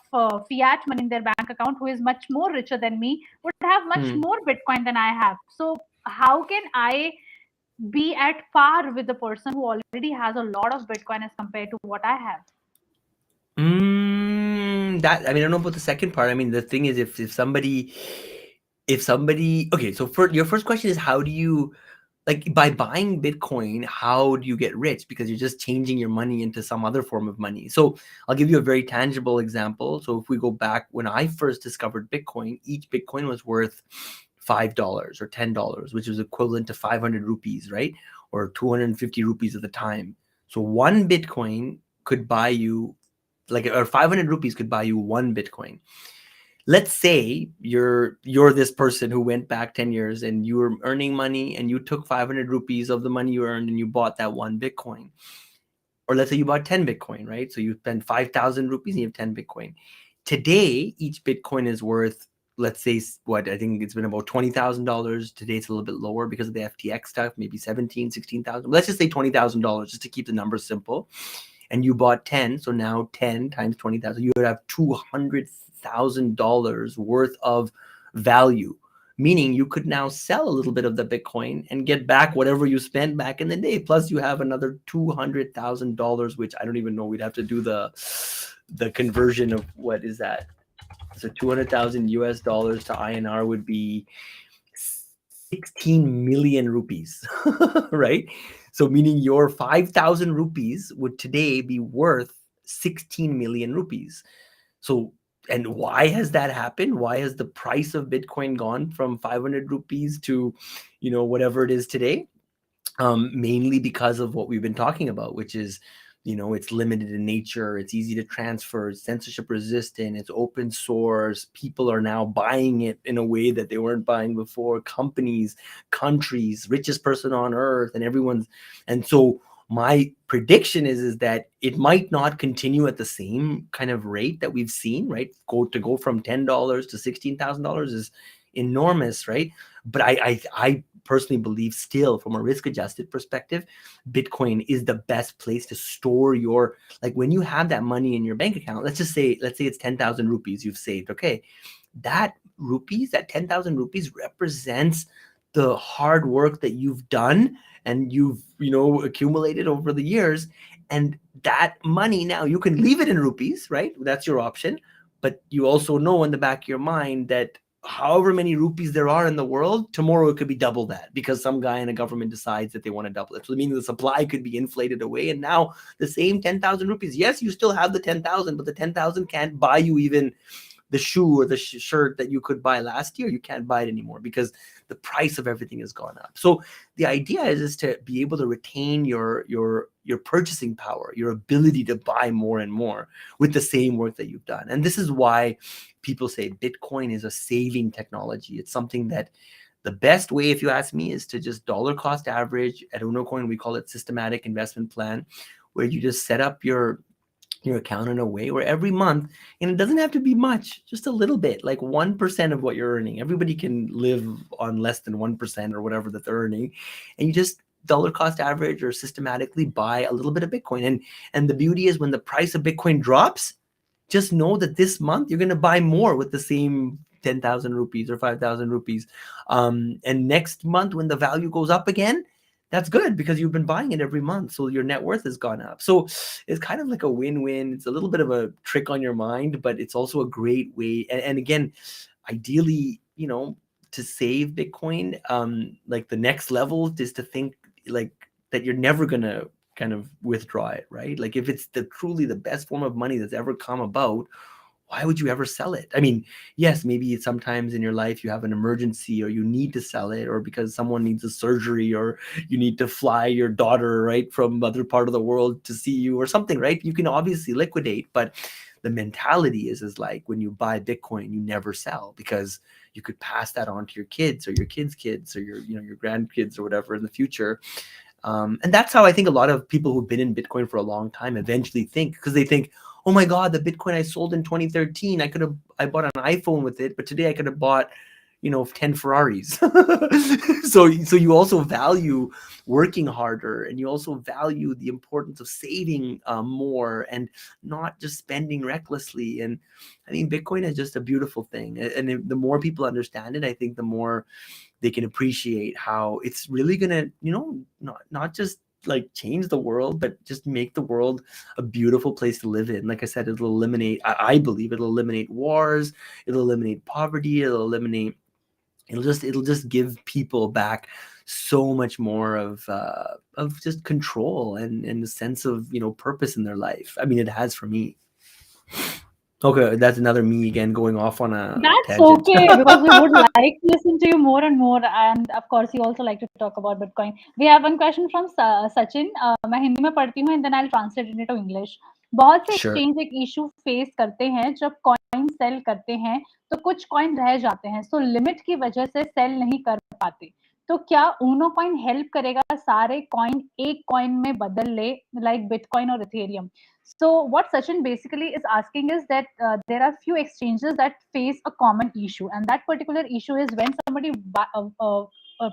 fiat money in their bank account, who is much more richer than me, would have much Hmm. more Bitcoin than I have. So how can I be at par with the person who already has a lot of Bitcoin as compared to what I have? That, I mean, I don't know about the second part. I mean, the thing is, if somebody, okay, so for your first question is, how do you, like, by buying Bitcoin, how do you get rich? Because you're just changing your money into some other form of money. So I'll give you a very tangible example. So if we go back when I first discovered Bitcoin, each Bitcoin was worth $5 or $10, which was equivalent to 500 rupees, right? Or 250 rupees at the time. So one Bitcoin could buy you, like, or 500 rupees could buy you one Bitcoin. Let's say you're this person who went back 10 years and you were earning money and you took 500 rupees of the money you earned and you bought that one Bitcoin. Or let's say you bought 10 Bitcoin, right? So you spend 5,000 rupees and you have 10 Bitcoin. Today, each Bitcoin is worth, let's say, what, I think it's been about $20,000. Today it's a little bit lower because of the FTX stuff, maybe 17, 16,000. Let's just say $20,000 just to keep the numbers simple. And you bought 10, so now 10 times 20,000, you would have $200,000 worth of value, meaning you could now sell a little bit of the Bitcoin and get back whatever you spent back in the day. Plus, you have another $200,000, which I don't even know. We'd have to do the conversion of, what is that? So 200,000 US dollars to INR would be 16 million rupees, right? So meaning your 5,000 rupees would today be worth 16 million rupees. So, and why has that happened? Why has the price of Bitcoin gone from 500 rupees to, whatever it is today? Mainly because of what we've been talking about, which is, it's limited in nature, it's easy to transfer, it's censorship resistant, it's open source. People are now buying it in a way that they weren't buying before. Companies, countries, richest person on earth, and everyone's. And so my prediction is that it might not continue at the same kind of rate that we've seen, right? Go from $10 to $16,000 is enormous, right? But I personally believe, still, from a risk adjusted perspective, Bitcoin is the best place to store your, like, when you have that money in your bank account. Let's say it's 10,000 rupees you've saved. Okay, that 10,000 rupees represents the hard work that you've done and you've accumulated over the years. And that money, now you can leave it in rupees, right? That's your option. But you also know in the back of your mind that however many rupees there are in the world, tomorrow it could be double that, because some guy in a government decides that they want to double it. So meaning the supply could be inflated away, and now the same 10,000 rupees, yes, you still have the 10,000, but the 10,000 can't buy you even the shoe or the shirt that you could buy last year. You can't buy it anymore because the price of everything has gone up. So the idea is to be able to retain your purchasing power, your ability to buy more and more with the same work that you've done. And this is why people say Bitcoin is a saving technology. It's something that, the best way, if you ask me, is to just dollar cost average. At Unocoin, we call it systematic investment plan, where you just set up your account in a way where every month, and it doesn't have to be much, just a little bit, like 1% of what you're earning. Everybody can live on less than 1% or whatever that they're earning. And you just dollar cost average or systematically buy a little bit of Bitcoin. And the beauty is, when the price of Bitcoin drops, just know that this month you're going to buy more with the same 10,000 rupees or 5,000 rupees. And next month, when the value goes up again, that's good, because you've been buying it every month. So your net worth has gone up. So it's kind of like a win-win. It's a little bit of a trick on your mind, but it's also a great way. And again, ideally, to save Bitcoin, like, the next level is to think, like, that you're never going to kind of withdraw it, right? Like, if it's truly the best form of money that's ever come about, why would you ever sell it? I mean, yes, maybe sometimes in your life you have an emergency or you need to sell it, or because someone needs a surgery, or you need to fly your daughter right from other part of the world to see you or something, right? You can obviously liquidate, but the mentality is like when you buy Bitcoin, you never sell, because you could pass that on to your kids or your kids' kids or your grandkids or whatever in the future. And that's how I think a lot of people who've been in Bitcoin for a long time eventually think, because they think, oh my God, the Bitcoin I sold in 2013, I bought an iPhone with it, but today I could have bought, 10 Ferraris. so you also value working harder, and you also value the importance of saving more and not just spending recklessly. And I think Bitcoin is just a beautiful thing. And the more people understand it, I think the more they can appreciate how it's really gonna, not just like change the world, but just make the world a beautiful place to live in. Like I said, it'll eliminate, I believe it'll eliminate wars, it'll eliminate poverty, it'll just give people back so much more of just control and a sense of purpose in their life. I mean, it has for me. Okay, that's another me again going off on a That's tangent. okay, because we would like to listen to you more and more. And of course, you also like to talk about Bitcoin. We have one question from Sachin. मैं हिंदी में पढ़ती हूँ and then I'll translate it into English. बहुत से Sure. exchange एक issue face करते हैं जब coin sell करते हैं तो कुछ coin रह जाते हैं. So limit की वजह से sell नहीं कर पाते. तो क्या ऊनो कॉइन हेल्प करेगा सारे कॉइन एक कॉइन में बदल ले, लाइक बिटकॉइन और Ethereum? So what Sachin basically is asking is that there are few exchanges that face a common issue, and that particular issue is when somebody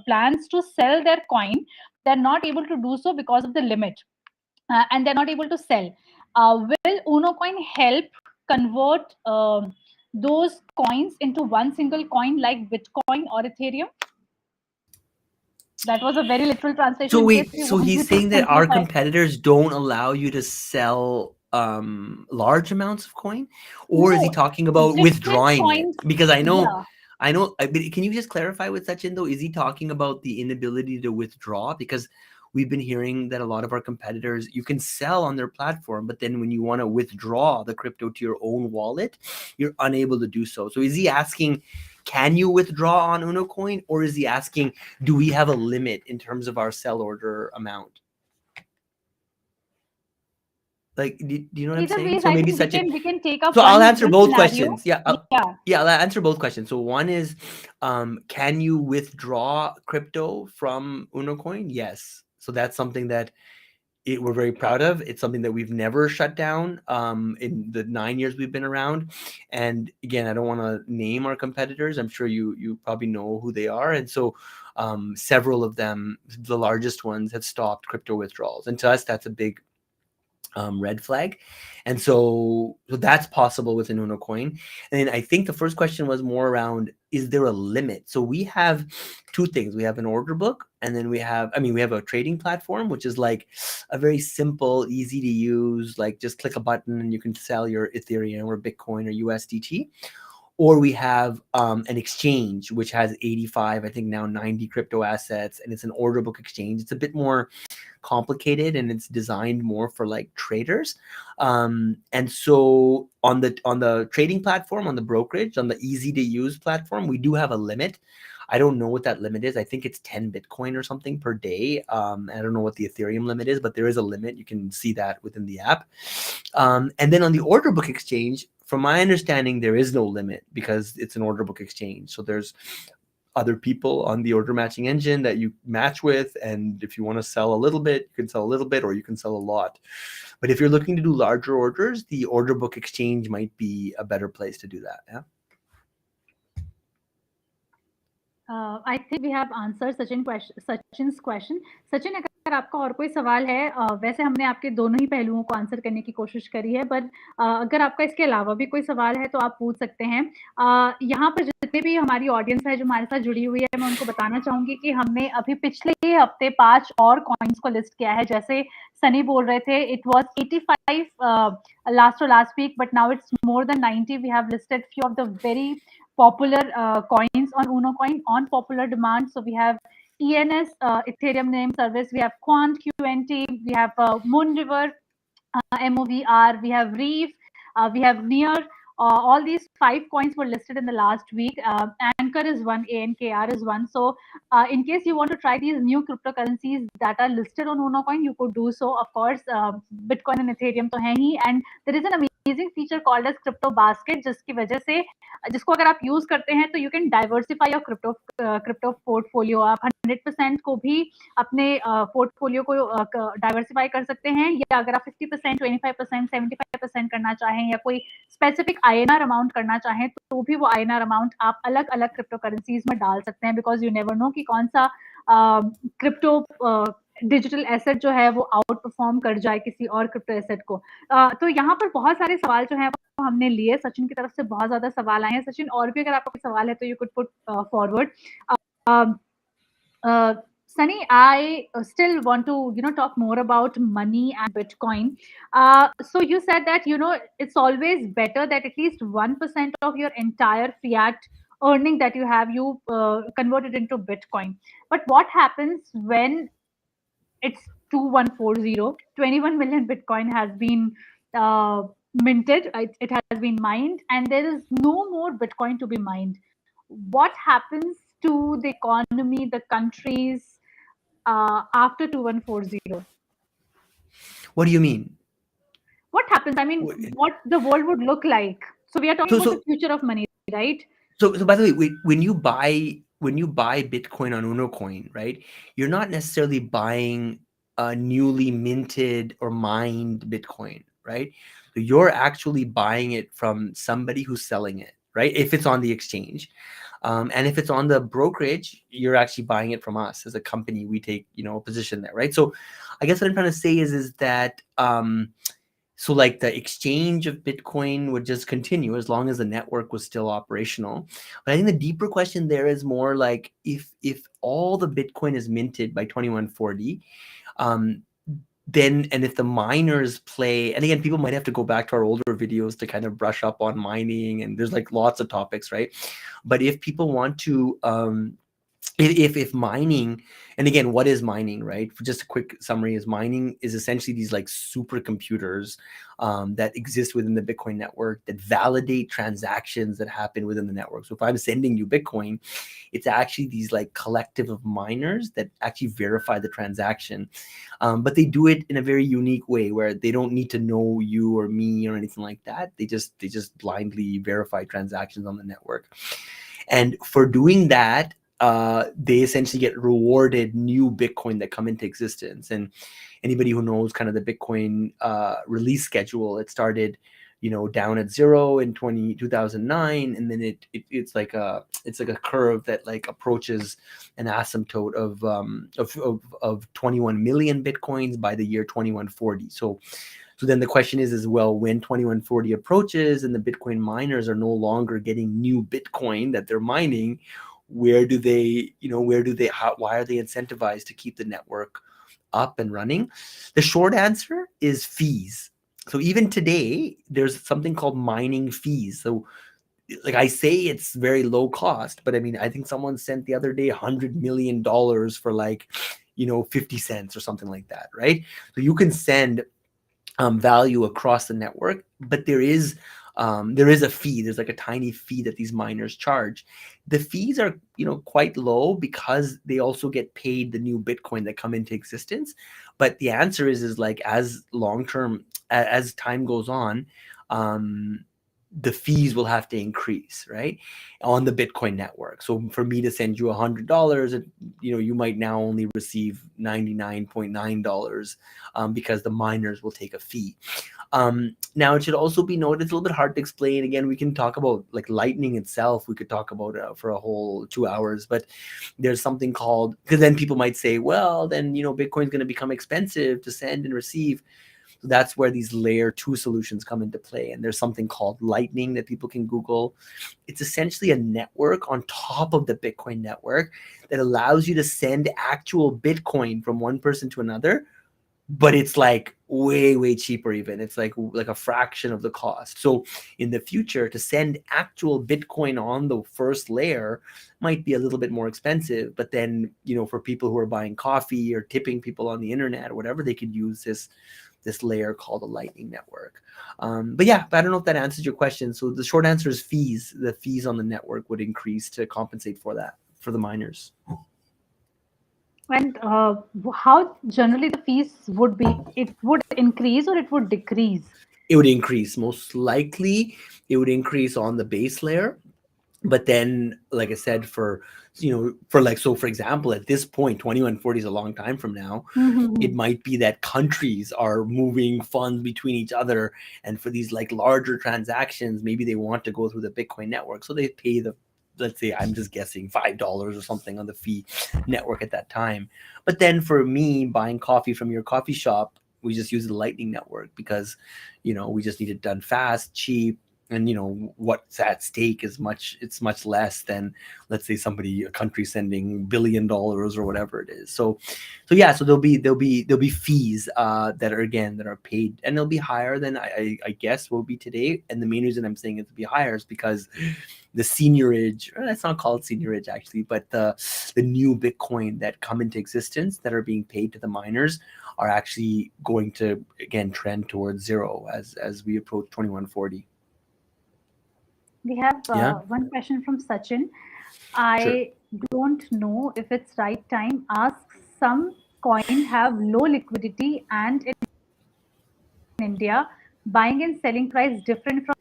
plans to sell their coin, they're not able to do so because of the limit, and they're not able to sell. Will Unocoin help convert those coins into one single coin like Bitcoin or Ethereum? That was a very literal translation. So In case wait, we so want you he's to saying that our simplify. competitors don't allow you to sell large amounts of coin, or is he No, talking about different withdrawing it? coins. Because Yeah. but can you just clarify with Sachin though? Is he talking about the inability to withdraw? Because we've been hearing that a lot of our competitors, you can sell on their platform, but then when you want to withdraw the crypto to your own wallet, you're unable to do so. So is he asking, can you withdraw on Unocoin, or is he asking, do we have a limit in terms of our sell order amount? Like, do you know what I'm Either saying? ways, So I maybe think such a, we can take up so I'll answer one both scenario. questions. Yeah. Yeah. Yeah, I'll answer both questions. So one is, can you withdraw crypto from Unocoin? Yes. So that's something that we're very proud of. It's something that we've never shut down in the 9 years we've been around. And again, I don't want to name our competitors. I'm sure you probably know who they are. And so several of them, the largest ones, have stopped crypto withdrawals. And to us, that's a big red flag. And so that's possible with an Unocoin. And I think the first question was more around, is there a limit? So we have two things. We have an order book, and then we have a trading platform, which is like a very simple, easy to use, like just click a button and you can sell your Ethereum or Bitcoin or USDT. Or we have an exchange which has 85, I think now 90 crypto assets, and it's an order book exchange. It's a bit more complicated and it's designed more for like traders. And so on the trading platform, on the brokerage, on the easy to use platform, we do have a limit. I don't know what that limit is. I think it's 10 Bitcoin or something per day. I don't know what the Ethereum limit is, but there is a limit. You can see that within the app. And then on the order book exchange, from my understanding, there is no limit because it's an order book exchange. So there's other people on the order matching engine that you match with. And if you want to sell a little bit, you can sell a little bit, or you can sell a lot. But if you're looking to do larger orders, the order book exchange might be a better place to do that. Yeah. I think we have answered Sachin's question. Sachin, अगर आपका और कोई सवाल है, वैसे हमने आपके दोनों ही पहलुओं को आंसर करने की कोशिश करी है, पर अगर आपका इसके अलावा भी कोई सवाल है तो आप पूछ सकते हैं. यहाँ पर जितने भी हमारी ऑडियंस है जो हमारे साथ जुड़ी हुई है, मैं उनको बताना चाहूंगी कि हमने अभी पिछले ही हफ्ते 5 और कॉइन्स को लिस्ट किया है. जैसे सनी बोल रहे थे, it was 85 last week, but now it's more than 90. We have listed few of the very popular coins on Unocoin on popular demand. So we have ENS, Ethereum Name Service, we have Quant QNT, we have Moonriver, MOVR, we have Reef, we have Near. all these 5 coins were listed in the last week. Anchor is one, ANKR is one. So in case you want to try these new cryptocurrencies that are listed on Unocoin, you could do so. Of course, Bitcoin and Ethereum to hai hi, and there is an amazing feature called as crypto basket, जिसकी वजह से जिसको अगर आप use करते हैं तो you can diversify your crypto portfolio. आप 100% को भी अपने पोर्टफोलियो को डाइवर्सिफाई कर सकते हैं, या अगर आप 50%, 25%, 75% करना चाहें, या कोई स्पेसिफिक आईएनआर अमाउंट करना चाहें तो भी वो आईएनआर अमाउंट आप अलग अलग क्रिप्टो करेंसीज में डाल सकते हैं, बिकॉज यू नेवर नो कि कौन सा क्रिप्टो डिजिटल एसेट जो है वो आउट परफॉर्म कर जाए किसी और क्रिप्टो एसेट को. तो यहाँ पर बहुत सारे सवाल जो है वो हमने लिए. सचिन की तरफ से बहुत ज्यादा सवाल आए हैं. सचिन, और भी अगर आपका कोई सवाल है तो you could put forward. Sunny, I still want to, talk more about money and Bitcoin. So you said that, it's always better that at least 1% of your entire fiat earning that you have, you convert it into Bitcoin. But what happens when it's 2140, 21 million Bitcoin has been minted, it has been mined, and there is no more Bitcoin to be mined? What happens to the economy, the countries after 2140? What do you mean? What happens? I mean, what the world would look like. So we are talking about the future of money, right? So by the way, when you buy Bitcoin on Unocoin, right, you're not necessarily buying a newly minted or mined Bitcoin, right? So you're actually buying it from somebody who's selling it, right? If it's on the exchange, and if it's on the brokerage, you're actually buying it from us as a company. We take a position there, right? So I guess what I'm trying to say is that so like the exchange of Bitcoin would just continue as long as the network was still operational. But I think the deeper question there is more like if all the Bitcoin is minted by 2140, then, and if the miners play, and again, people might have to go back to our older videos to kind of brush up on mining, and there's like lots of topics, right? But if people want to if mining, and again, what is mining, right? Just a quick summary is mining is essentially these like supercomputers that exist within the Bitcoin network that validate transactions that happen within the network. So if I'm sending you Bitcoin, it's actually these like collective of miners that actually verify the transaction. But they do it in a very unique way where they don't need to know you or me or anything like that. They just blindly verify transactions on the network. And for doing that, they essentially get rewarded new Bitcoin that come into existence. And anybody who knows kind of the Bitcoin release schedule, it started, down at 0 in 2009, and then it's like a curve that like approaches an asymptote of 21 million Bitcoins by the year 2140. So then the question is well, when 2140 approaches and the Bitcoin miners are no longer getting new Bitcoin that they're mining, why are they incentivized to keep the network up and running? The short answer is fees. So even today, there's something called mining fees. So like I say, it's very low cost, but I mean, I think someone sent the other day $100 million for like, 50 cents or something like that, right? So you can send value across the network, but there is a fee. There's like a tiny fee that these miners charge. The fees are quite low because they also get paid the new Bitcoin that come into existence. But the answer is like as long term as time goes on, the fees will have to increase, right, on the Bitcoin network. So for me to send you $100, you might now only receive $99.9 because the miners will take a fee. Now it should also be noted, it's a little bit hard to explain. Again, we can talk about like Lightning itself. We could talk about for a whole 2 hours, but there's something called, because then people might say, well, then, Bitcoin's going to become expensive to send and receive. So that's where these layer 2 solutions come into play. And there's something called Lightning that people can Google. It's essentially a network on top of the Bitcoin network that allows you to send actual Bitcoin from one person to another, but it's like way cheaper even. It's like a fraction of the cost. So in the future, to send actual Bitcoin on the first layer might be a little bit more expensive, but then, for people who are buying coffee or tipping people on the internet or whatever, they could use this this layer called a Lightning Network. But I don't know if that answers your question. So the short answer is fees. The fees on the network would increase to compensate for that for the miners. And how generally the fees would be? It would increase or it would decrease? It would increase. Most likely, it would increase on the base layer. But then, like I said, for example, at this point, 2140 is a long time from now. It Mm-hmm. might be that countries are moving funds between each other, and for these like larger transactions, maybe they want to go through the Bitcoin network, so they pay the, let's say, I'm just guessing, $5 or something on the fee network at that time. But then for me buying coffee from your coffee shop, we just use the Lightning Network because we just need it done fast, cheap, and what's at stake is much less than, let's say, a country sending $1 billion or whatever it is. So there'll be fees that are paid, and they'll be higher than I guess will be today. And the main reason I'm saying it to be higher is because the seigniorage, or that's not called seigniorage actually, but the new Bitcoin that come into existence that are being paid to the miners are actually going to again trend towards zero as we approach 2140. We have Yeah, one question from Sachin. sure. I don't know if it's right time. Asks, some coin have low liquidity and in India, buying and selling price different from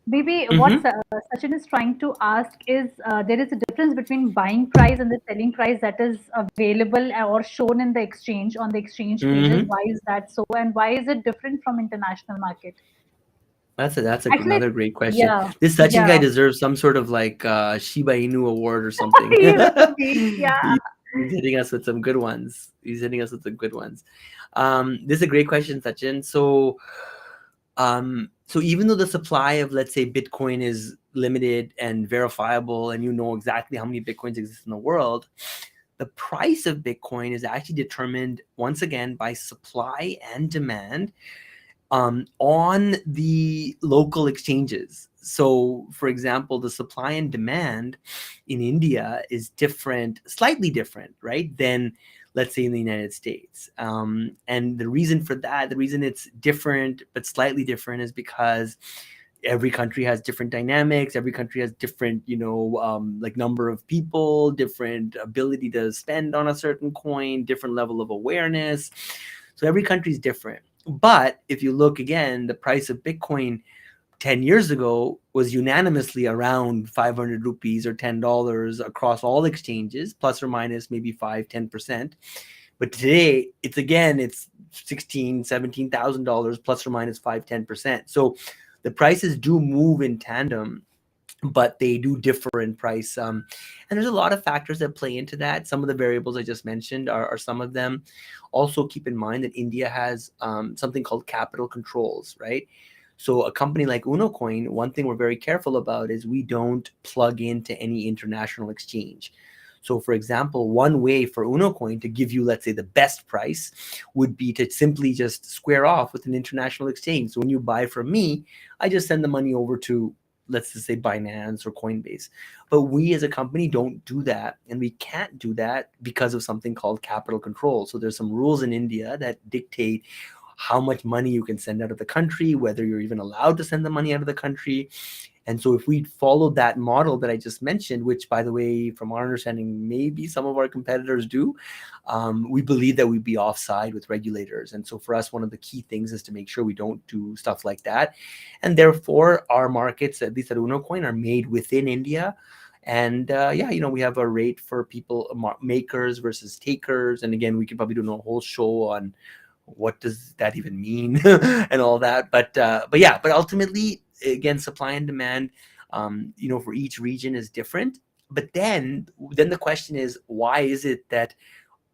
maybe what Mm-hmm. Sachin is trying to ask is there is a difference between buying price and the selling price that is available or shown in the exchange on the exchange pages. Mm-hmm. Why is that so, and why is it different from international market? Actually, Another great question. yeah, This Sachin guy yeah, deserves some sort of like Shiba Inu award or something. he will be. Yeah. He's hitting us with some good ones. This is a great question, Sachin. So even though the supply of, let's say, Bitcoin is limited and verifiable, and exactly how many Bitcoins exist in the world, the price of Bitcoin is actually determined once again by supply and demand on the local exchanges. So, for example, the supply and demand in India is different, slightly different, right, than, let's say, in the United States. And the reason for that, the reason it's different but slightly different, is because every country has different dynamics. Every country has different, like number of people, different ability to spend on a certain coin, different level of awareness. So every country is different. But if you look again, the price of Bitcoin 10 years ago was unanimously around 500 rupees or $10 across all exchanges, plus or minus maybe 5-10%. But today it's 16, $17,000 plus or minus 5-10%. So the prices do move in tandem, but they do differ in price. And there's a lot of factors that play into that. Some of the variables I just mentioned are some of them. Also, keep in mind that India has something called capital controls, right? So a company like Unocoin, one thing we're very careful about is we don't plug into any international exchange. So, for example, one way for Unocoin to give you, let's say, the best price would be to simply just square off with an international exchange. So when you buy from me, I just send the money over to, let's just say, Binance or Coinbase. But we as a company don't do that. And we can't do that because of something called capital control. So there's some rules in India that dictate how much money you can send out of the country, whether you're even allowed to send the money out of the country. And so if we followed that model that I just mentioned, which, by the way, from our understanding, maybe some of our competitors do, we believe that we'd be offside with regulators. And so for us, one of the key things is to make sure we don't do stuff like that. And therefore, our markets, at least at Unocoin, are made within India. And we have a rate for people, makers versus takers. And again, we could probably do a whole show on what does that even mean and all that. But ultimately, again, supply and demand, for each region is different. But then the question is, why is it that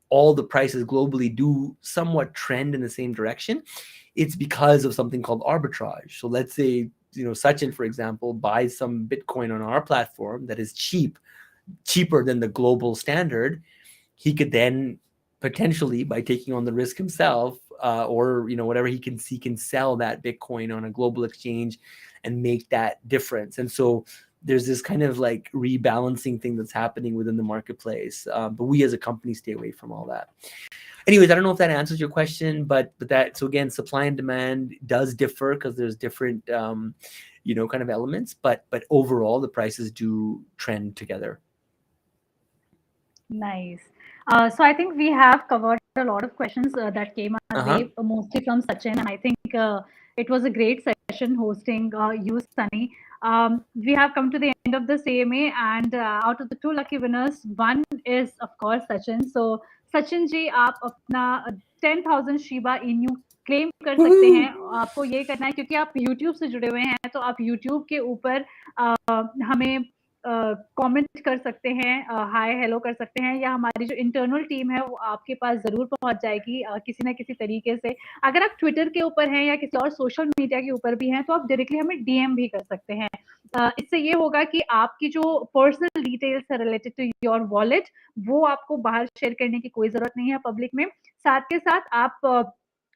all the prices globally do somewhat trend in the same direction? It's because of something called arbitrage. So let's say, Sachin, for example, buys some Bitcoin on our platform that is cheaper than the global standard. He could then potentially, by taking on the risk himself, or whatever he can sell that Bitcoin on a global exchange and make that difference. And so there's this kind of like rebalancing thing that's happening within the marketplace. But we as a company stay away from all that. anyways, I don't know if that answers your question, but so again, supply and demand does differ because there's different kind of elements, but overall the prices do trend together. Nice. So I think we have covered a lot of questions that came our way, mostly from Sachin, and I think it was a great session hosting you, Sunny. We have come to the end of this AMA, and out of the 2 lucky winners, one is of course Sachin. So Sachin जी, आप अपना 10,000 Shiba Inu claim कर सकते हैं. आपको ये करना है क्योंकि आप YouTube से जुड़े हुए हैं, तो आप YouTube के ऊपर हमें कमेंट कर सकते हैं, हाय हेलो कर सकते हैं, या हमारी जो इंटरनल टीम है वो आपके पास ज़रूर पहुंच जाएगी किसी ना किसी तरीके से. अगर आप ट्विटर के ऊपर हैं या किसी और सोशल मीडिया के ऊपर भी हैं, तो आप डायरेक्टली हमें डीएम भी कर सकते हैं. इससे ये होगा कि आपकी जो पर्सनल डिटेल्स है रिलेटेड टू योर वॉलेट, वो आपको बाहर शेयर करने की कोई ज़रूरत नहीं है पब्लिक में. साथ के साथ आप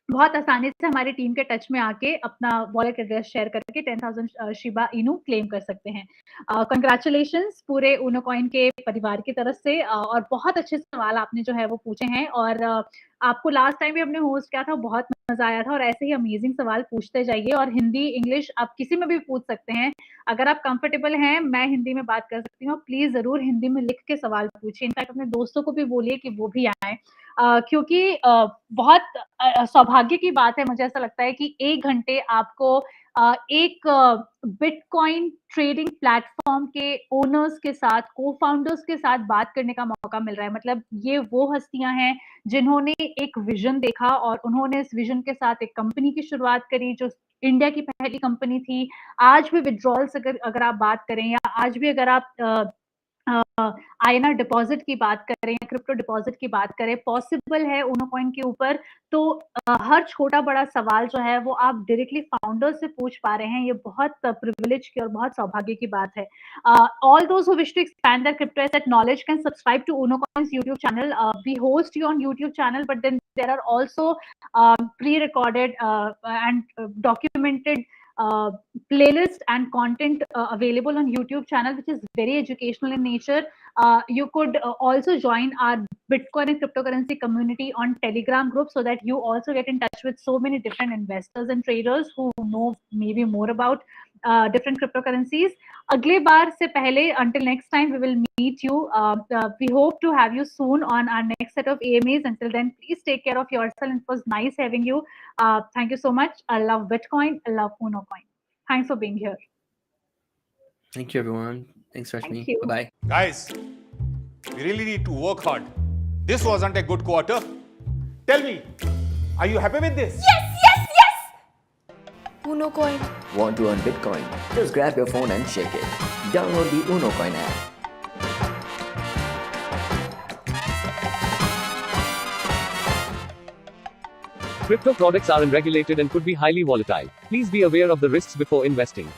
बहुत आसानी से हमारी टीम के टच में आके अपना वॉलेट एड्रेस शेयर करके 10,000 शिबा इनू क्लेम कर सकते हैं. कंग्रेचुलेशंस पूरे Unocoin के परिवार की तरफ से, और बहुत अच्छे सवाल आपने जो है वो पूछे हैं, और आपको लास्ट टाइम भी हमने होस्ट किया था, बहुत मजा आया था, और ऐसे ही अमेजिंग सवाल पूछते जाइए, और हिंदी इंग्लिश आप किसी में भी पूछ सकते हैं. अगर आप कंफर्टेबल हैं, मैं हिंदी में बात कर सकती हूँ, प्लीज जरूर हिंदी में लिख के सवाल पूछिए. इनफैक्ट अपने दोस्तों को भी बोलिए कि वो भी आए, क्योंकि बहुत सौभाग्य की बात है. मुझे ऐसा लगता है कि 1 घंटे आपको एक बिटकॉइन ट्रेडिंग प्लेटफॉर्म के ओनर्स के साथ, को-फाउंडर्स के साथ बात करने का मौका मिल रहा है. मतलब ये वो हस्तियां हैं जिन्होंने एक विजन देखा और उन्होंने इस विजन के साथ एक कंपनी की शुरुआत करी, जो इंडिया की पहली कंपनी थी. आज भी विड्रॉल्स अगर आप बात करें, या आज भी अगर आप आईएनआर डिपॉजिट की बात करें या क्रिप्टो डिपॉजिट की बात करें, पॉसिबल है Unocoin के ऊपर. तो हर छोटा बड़ा सवाल जो है वो आप डायरेक्टली फाउंडर से पूछ पा रहे हैं. ये बहुत प्रिविलेज की और बहुत सौभाग्य की बात है. All those who wish to expand their crypto asset knowledge can subscribe to Unocoin's YouTube channel. We host you on YouTube channel, but then there are also pre-recorded and documented playlist and content available on YouTube channel, which is very educational in nature. You could also join our Bitcoin and cryptocurrency community on Telegram group, so that you also get in touch with so many different investors and traders who know maybe more about different cryptocurrencies. अगले बार से पहले, until next time we will meet you. We hope to have you soon on our next set of AMAs. Until then, please take care of yourself. It was nice having you. Thank you so much. I love Bitcoin. I love Unocoin. Thanks for being here. Thank you, everyone. Thanks, Rashmi. Bye-bye. Guys, we really need to work hard. This wasn't a good quarter. Tell me, are you happy with this? Yes! Unocoin. Want to earn Bitcoin? Just grab your phone and shake it. Download the Unocoin app. Crypto products are unregulated and could be highly volatile. Please be aware of the risks before investing.